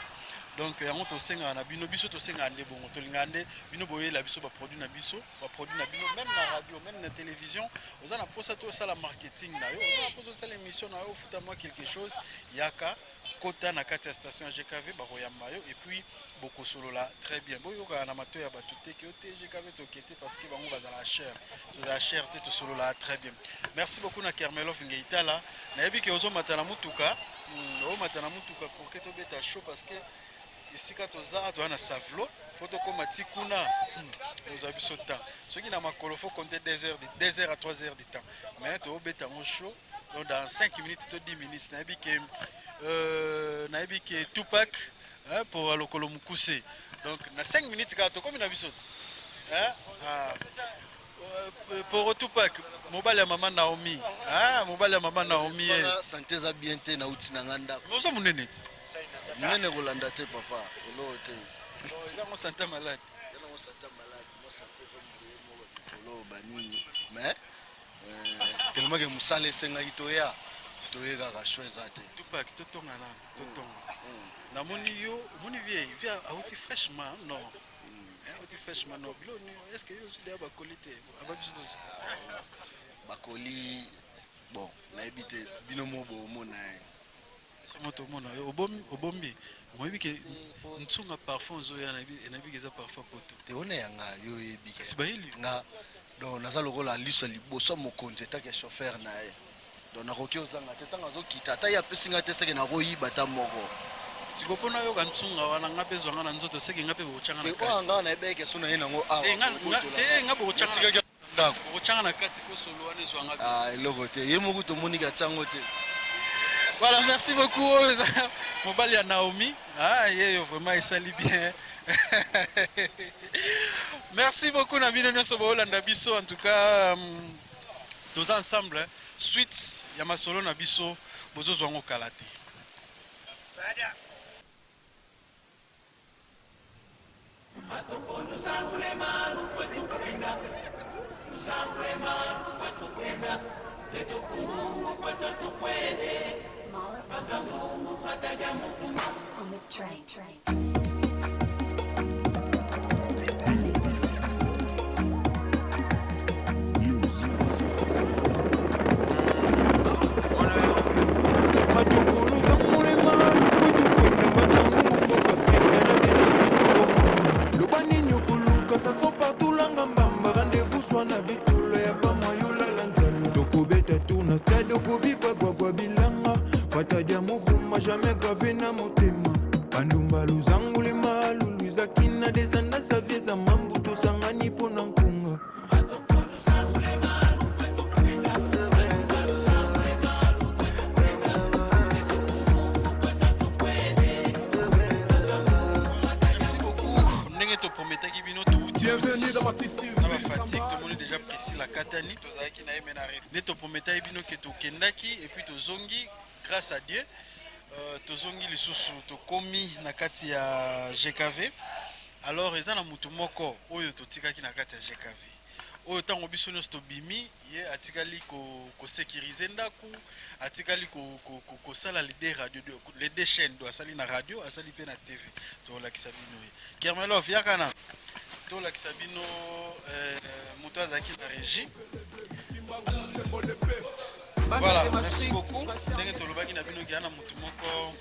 Speaker 1: Donc yango to senga na bino biso to senga ande bongo to lingande bino boye la biso ba produit na biso même na radio même na télévision oza na posa to sala marketing na yo oza na posa sala émission na yo futa moi quelque chose yaka kota na kati ya station GKV ba royamba yo et puis boko solo là très bien boyo ka na mato ya batute ke ote GKV to kete parce que bango bazala cher to za cher te to solo là très bien. Merci beaucoup na Kermelov Ngeita là na yebi ke ozo matana mutuka o matana mutuka pour que to beta chaud parce que ici quand on a un savlo, faut qu'on mette kuna, nous avons ce temps. Ce qui n'a pas il faut compter 2 heures à 3 heures de temps. Mais tu as bêta mon show, donc dans 5 minutes, 10 minutes, n'abi que Tupac pour le Kolomukuse. Donc dans 5 minutes, quand tu as combien d'habitudes? Pour Tupac, mobile maman Naomi, mobile maman Naomi.
Speaker 17: Santé za bien te na uti na nganda.
Speaker 1: Nous sommes nés.
Speaker 17: Nene kolanda te papa, elo te.
Speaker 1: Eza mo santé malade.
Speaker 17: Eza mo santé malade, mo santé zo mo banini. Mais tellement que musale senga itoya, toyega ka choisa te.
Speaker 1: Tupac totonga na, totonga. Na moni yo, moni vie auti fraîchement, non. Auti fraîchement non. Est-ce que yo suis ba qualité, ababiso.
Speaker 17: Ba coli bon, na ebite binomo bo mona.
Speaker 1: Moto mona obombi moyebi ke ntsunga parfum zo ya na bigeza parfum poto
Speaker 17: te one yanga yo yebi ke
Speaker 1: sibayili
Speaker 17: nga donc naza lokola liso liboso mokonzi etake chauffeur na ye donc nakoki ozanga te ntango azokita ata ye apesinga te seke nakoyiba ta moko
Speaker 1: sikopo na yo ka ntsunga wana nga mpe zwanga na nzoto seke nga mpe bokotyanga na kati
Speaker 17: nga na yebeke so na ye nango awa
Speaker 1: te nga bokotyanga bokotyanga na kati po solo wana ezwanga
Speaker 17: eloko te ye moko tomoni ka ntango te.
Speaker 1: Voilà, merci beaucoup Mobali à Naomi. Vraiment il s'allie bien. Merci beaucoup Nabino Nyosobo Landabiso. En tout cas, tous ensemble, suite Yamasolo Nabiso, Bozo Zwango Kalate.
Speaker 18: On the train.
Speaker 19: Rendez-vous soit na bitule ya pamayula lanzalo tokobeta tourna stade koviva gwagwa bilanga fata dia muvuma jamais gravé na motema bandumba luzangu le malu luzakina desanda savieza mambu tosangani pona nkunga
Speaker 1: Bienvenue dans ma tissue. Dans ma fatigue, tout le monde est déjà précis la Katani. Tozaki na emenare. Ne to prometa ebino ke to kendaki et puis to zongi grâce à Dieu. To zongi lisusu to komi na kati ya GKV. Alors eza na mutu moko oyo to tikaki na kati ya GKV. Oyo tango biso nyonso to bimi ye atikali ko sécuriser ndaku, atikali ko sala les radio les deux chaînes do asali na radio, asali pe na TV. To la kisabino ye. Kermelov yakana tolakisa bino moto azalaki na régie. Voilà, merci beaucoup. Ndenge tolobaki na bino kiana motu moko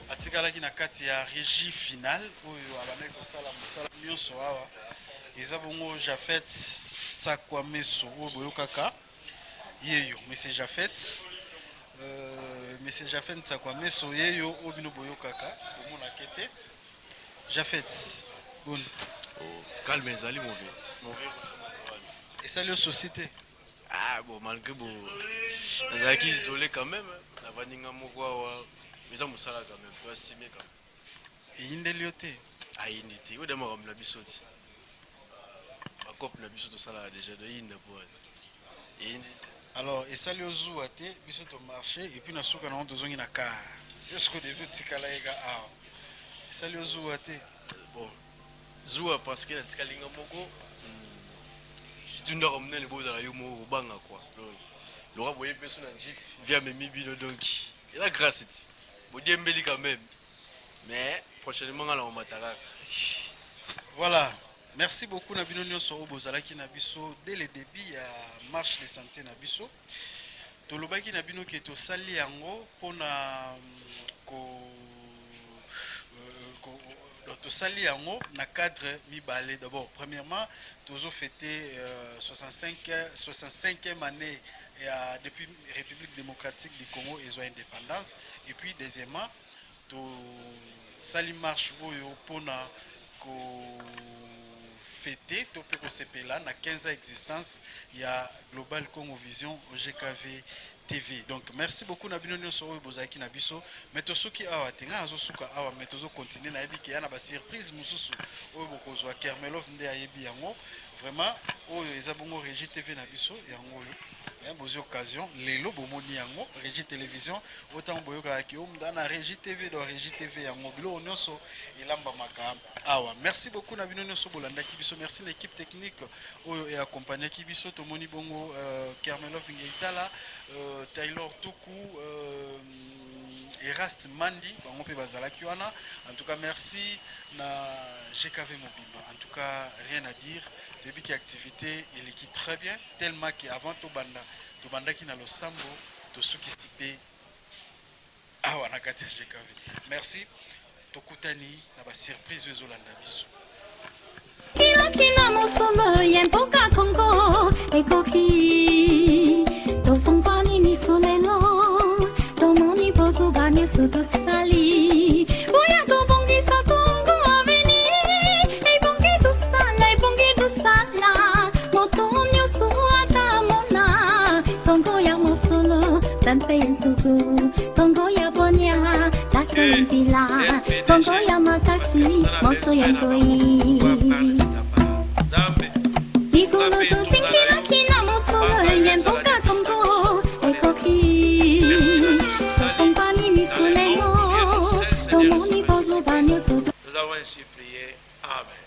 Speaker 1: atikalaki na kati ya régie finale oyo abandaki kosala mosala nyonso awa eza bongo Jafet Tsakwameso oyo boyokaka yeyo monsieur Jafet monsieur Jafet Tsakwameso yeyo oyo bino boyokaka omonake te Jafet bon
Speaker 20: calme ezali mauvais
Speaker 1: esali yo société.
Speaker 20: Ah bon, malgré bon, nazalaki isolé quand même, navaninga moko awa, eza mosala quand même, toi simé quand même.
Speaker 1: Eyindeli yo te?
Speaker 20: Ayindi te, oyo dama kamuna biso ti. Bakope na biso tosala déjà de yinda po. Eyindi.
Speaker 1: Alors, esali yo zuwa te, biso to marché et puis na suka na tozongi na car. Est-ce que devait tikala ega awa? Esali yo zuwa te?
Speaker 20: Bon, zuwa parce que na tikalinga moko si tu n'as ramené les beaux à la yomo au banga quoi. Le roi voyait personne en jeep via mes mibino donc. Et la grâce c'est. Bon Dieu mbeli quand même. Mais prochainement on va matara.
Speaker 1: Voilà. Merci beaucoup na bino nyonso o bozalaki na biso dès le début ya marche de santé na biso. Tolobaki na bino ke to sali yango pona tosali yango na cadre mibale. D'abord premièrement tozo fêté 65e année depuis République démocratique du Congo et son indépendance, et puis deuxièmement to sali marche oyo pona ko fêter to pe ko sepela na 15 ans existence ya Global Congo Vision au GKV TV. Donc merci beaucoup na bino nyonso oyo bozaki na biso meto soki awa tenga azo suka awa meto zo continuer na yebi ke yana ba surprise mususu oyo bokozwa Kermelov nde ayebi yango vraiment oyo eza bongo Régie TV na biso yango oyo ya bozi occasion lelo bomoni yango Régie Télévision autant boyoka ki omda na Régie TV do Régie TV yango bilo nyonso elamba maka awa. Merci beaucoup na bino nyonso bolanda ki biso, merci l'équipe technique oyo e accompagner ki biso tomoni bongo Kermelov Ngeitala Taylor Tuku Eraste Mandi bango pe bazalaki wana. En tout cas merci na GKV Mobimba. En tout cas rien à dire, depuis que activité il est très bien tellement qu'avant to banda ki na losambo to suki stipé awa na kati GKV. Merci tokutani na ba surprise ezolanda biso.
Speaker 21: Kina mosolo yempoka Congo ekoki to fompani misolelo to moni pozo banye soto sali oya to bongi sa Congo aveni e bongi to sala moto nyoso ata mona Congo ya mosolo pempe ensuku Congo ya bonya la sempila Congo ya makasi moto ya koi Ikuno to sinkina kina mosolo yempoka Congo ekoki compagnie misoleno tomoni pozo banyo soto.
Speaker 22: Nous avons ainsi prié. Amen.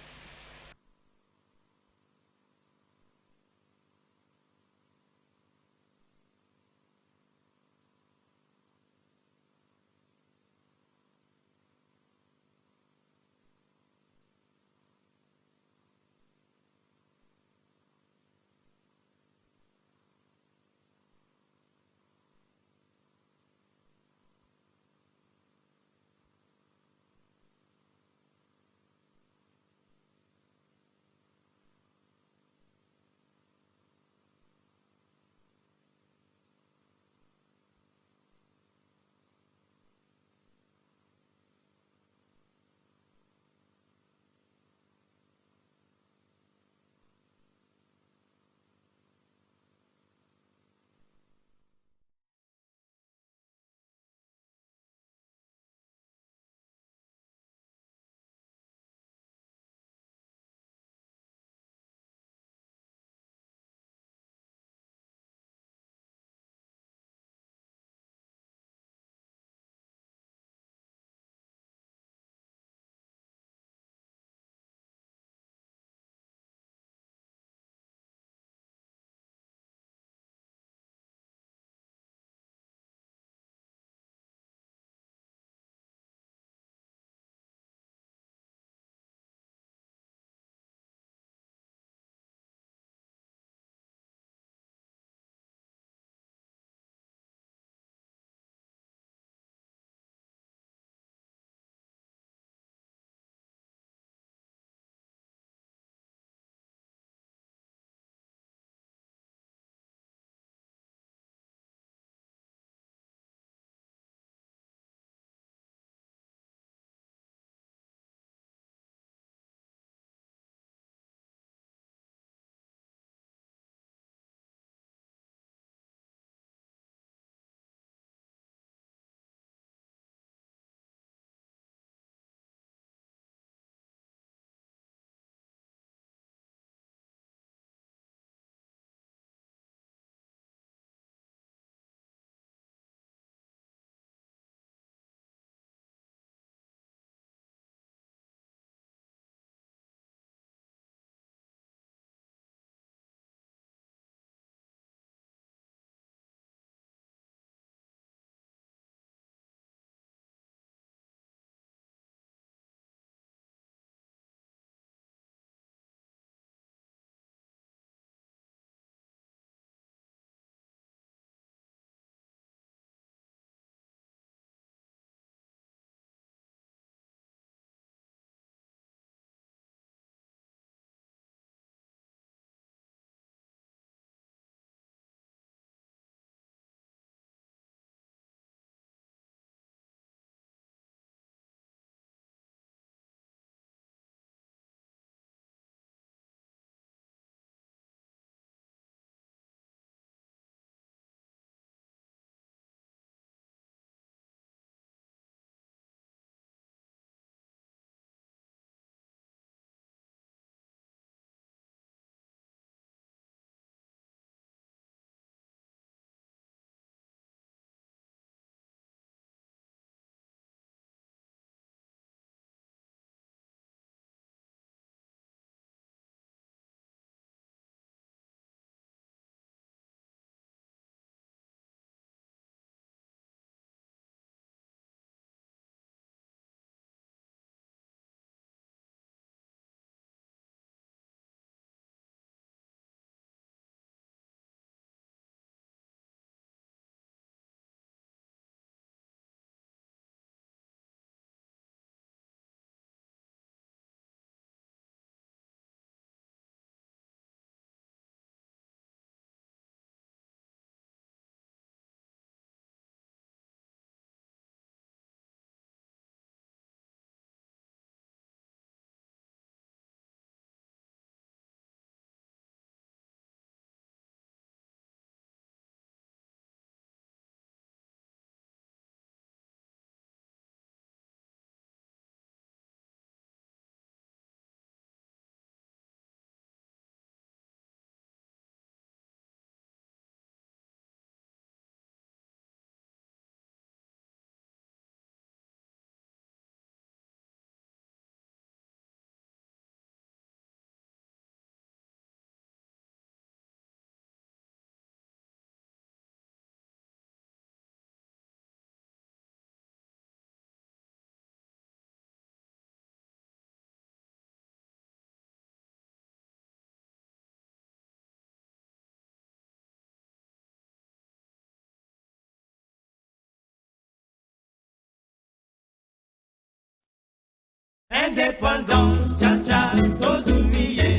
Speaker 3: Indépendance, cha-cha, tozumiye.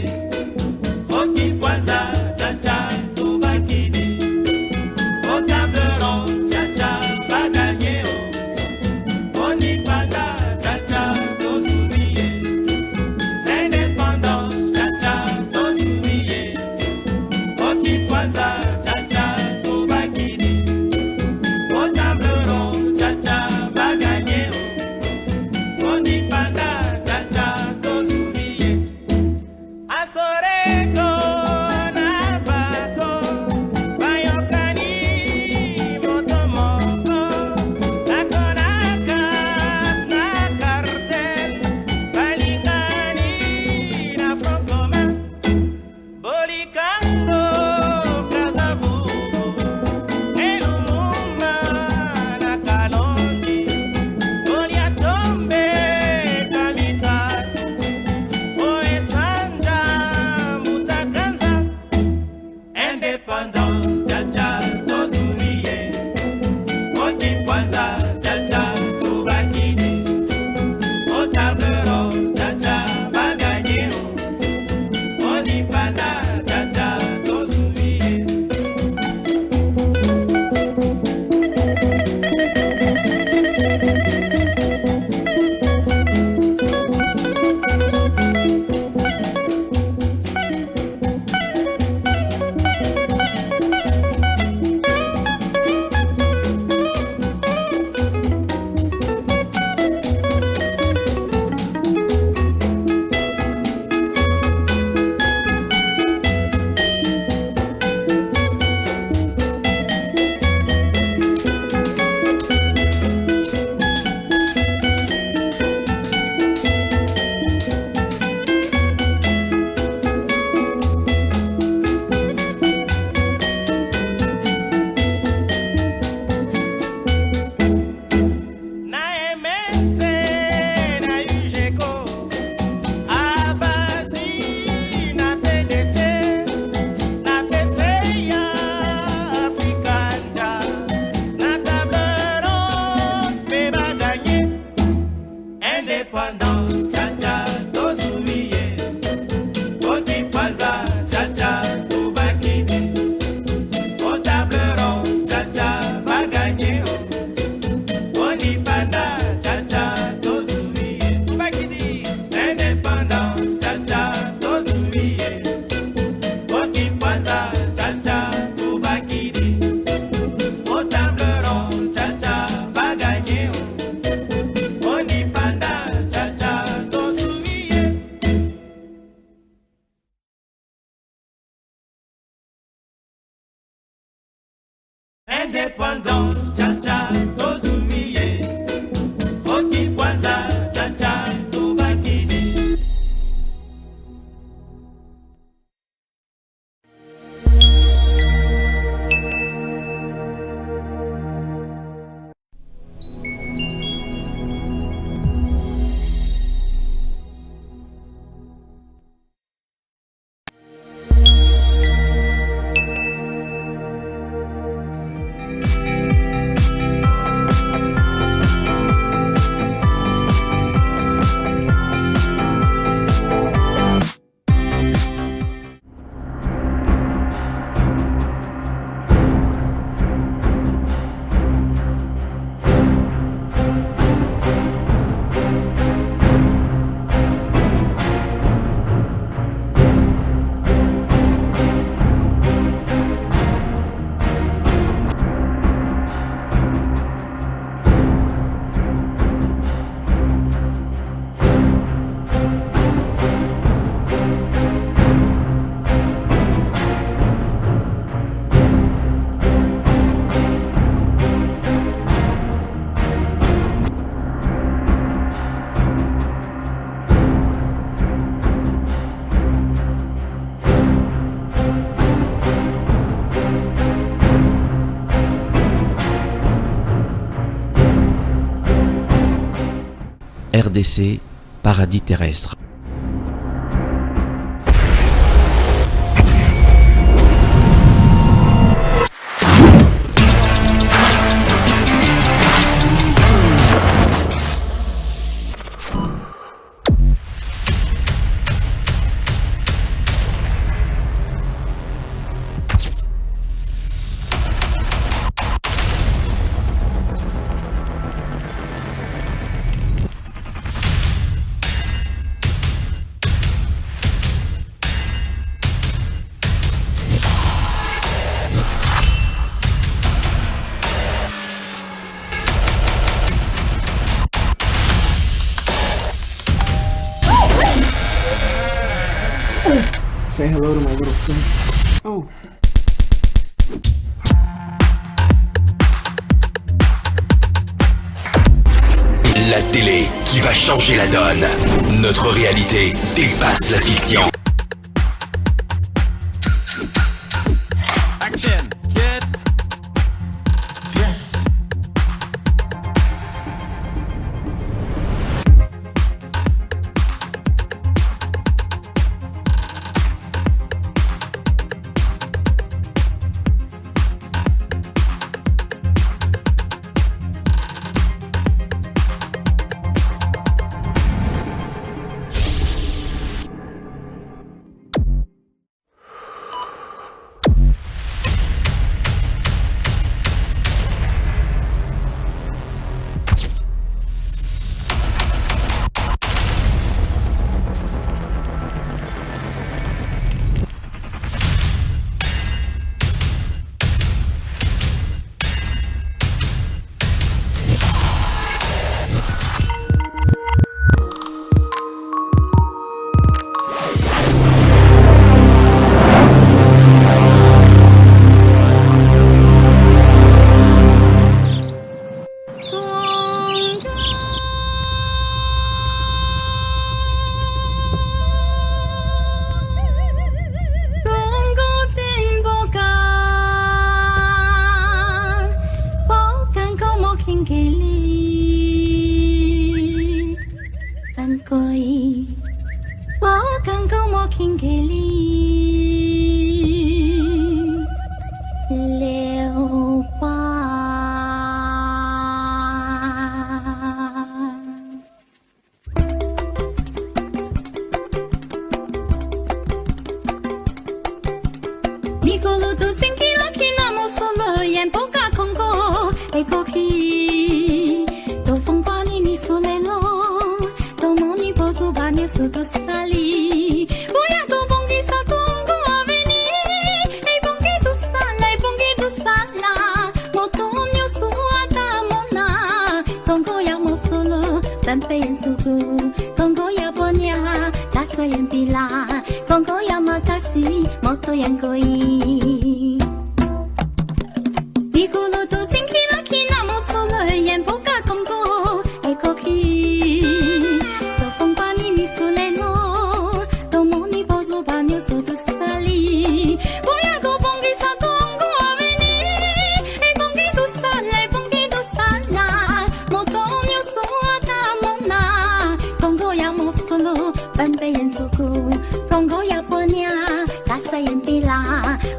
Speaker 3: Oki Kwanza, cha-cha, tobakidi. Au table ronde, cha-cha, va gagner. Oni Panda, cha-cha, tozumiye. Indépendance, cha-cha, tozumiye. Oki Kwanza, cha-cha, tobakidi. Au table ronde, cha-cha, va gagner. Oni Panda, cha-cha, tozumiye. Asoreko na bako, bayokani motomoko, nakonaka na cartel, balingani na front commun, bolikando kazavubu, elumumba na kalongi, boliatombe kamitatu, oesanja mutakanza. Indépendance, cha-cha, tozumiye. Oti Kwanza, cha-cha, tubakidi. Au table ronde, cha-cha, va gagner. Oni Panda, cha-cha, tozumiye. Na MNC, na UGECO, Abasi, na PDC, na PCA, Africanja, na table ronde, mais va gagner. Indépendance, cha-cha, tozumiye. Oti Kwanza, cha-cha, tubakidi. Au table ronde, cha-cha, va gagner. Oni Panda, cha-cha, tozumiye. Tubakidi. Indépendance, cha-cha, tozumiye. Oki Kwanza, cha-cha, tubakidi. Au table ronde, cha-cha, va gagner. Oni Panda, cha-cha, tozumiye. Indépendance, cha-cha, tozumiye. Oki Kwanza, cha-cha, tubakidi.
Speaker 5: RDC, paradis terrestre.
Speaker 4: Say hello to my little friend. Oh.
Speaker 7: La télé qui va changer la donne. Notre réalité dépasse la fiction.
Speaker 3: Action, hit. Yes.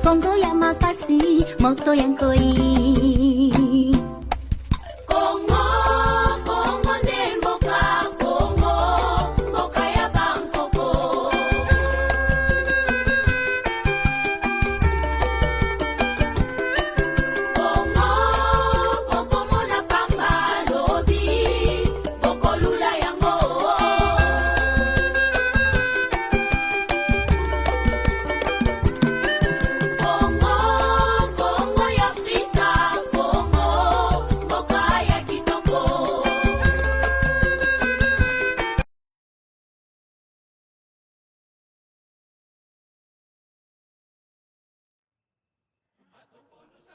Speaker 21: Congo ya makasi, moto yang koi.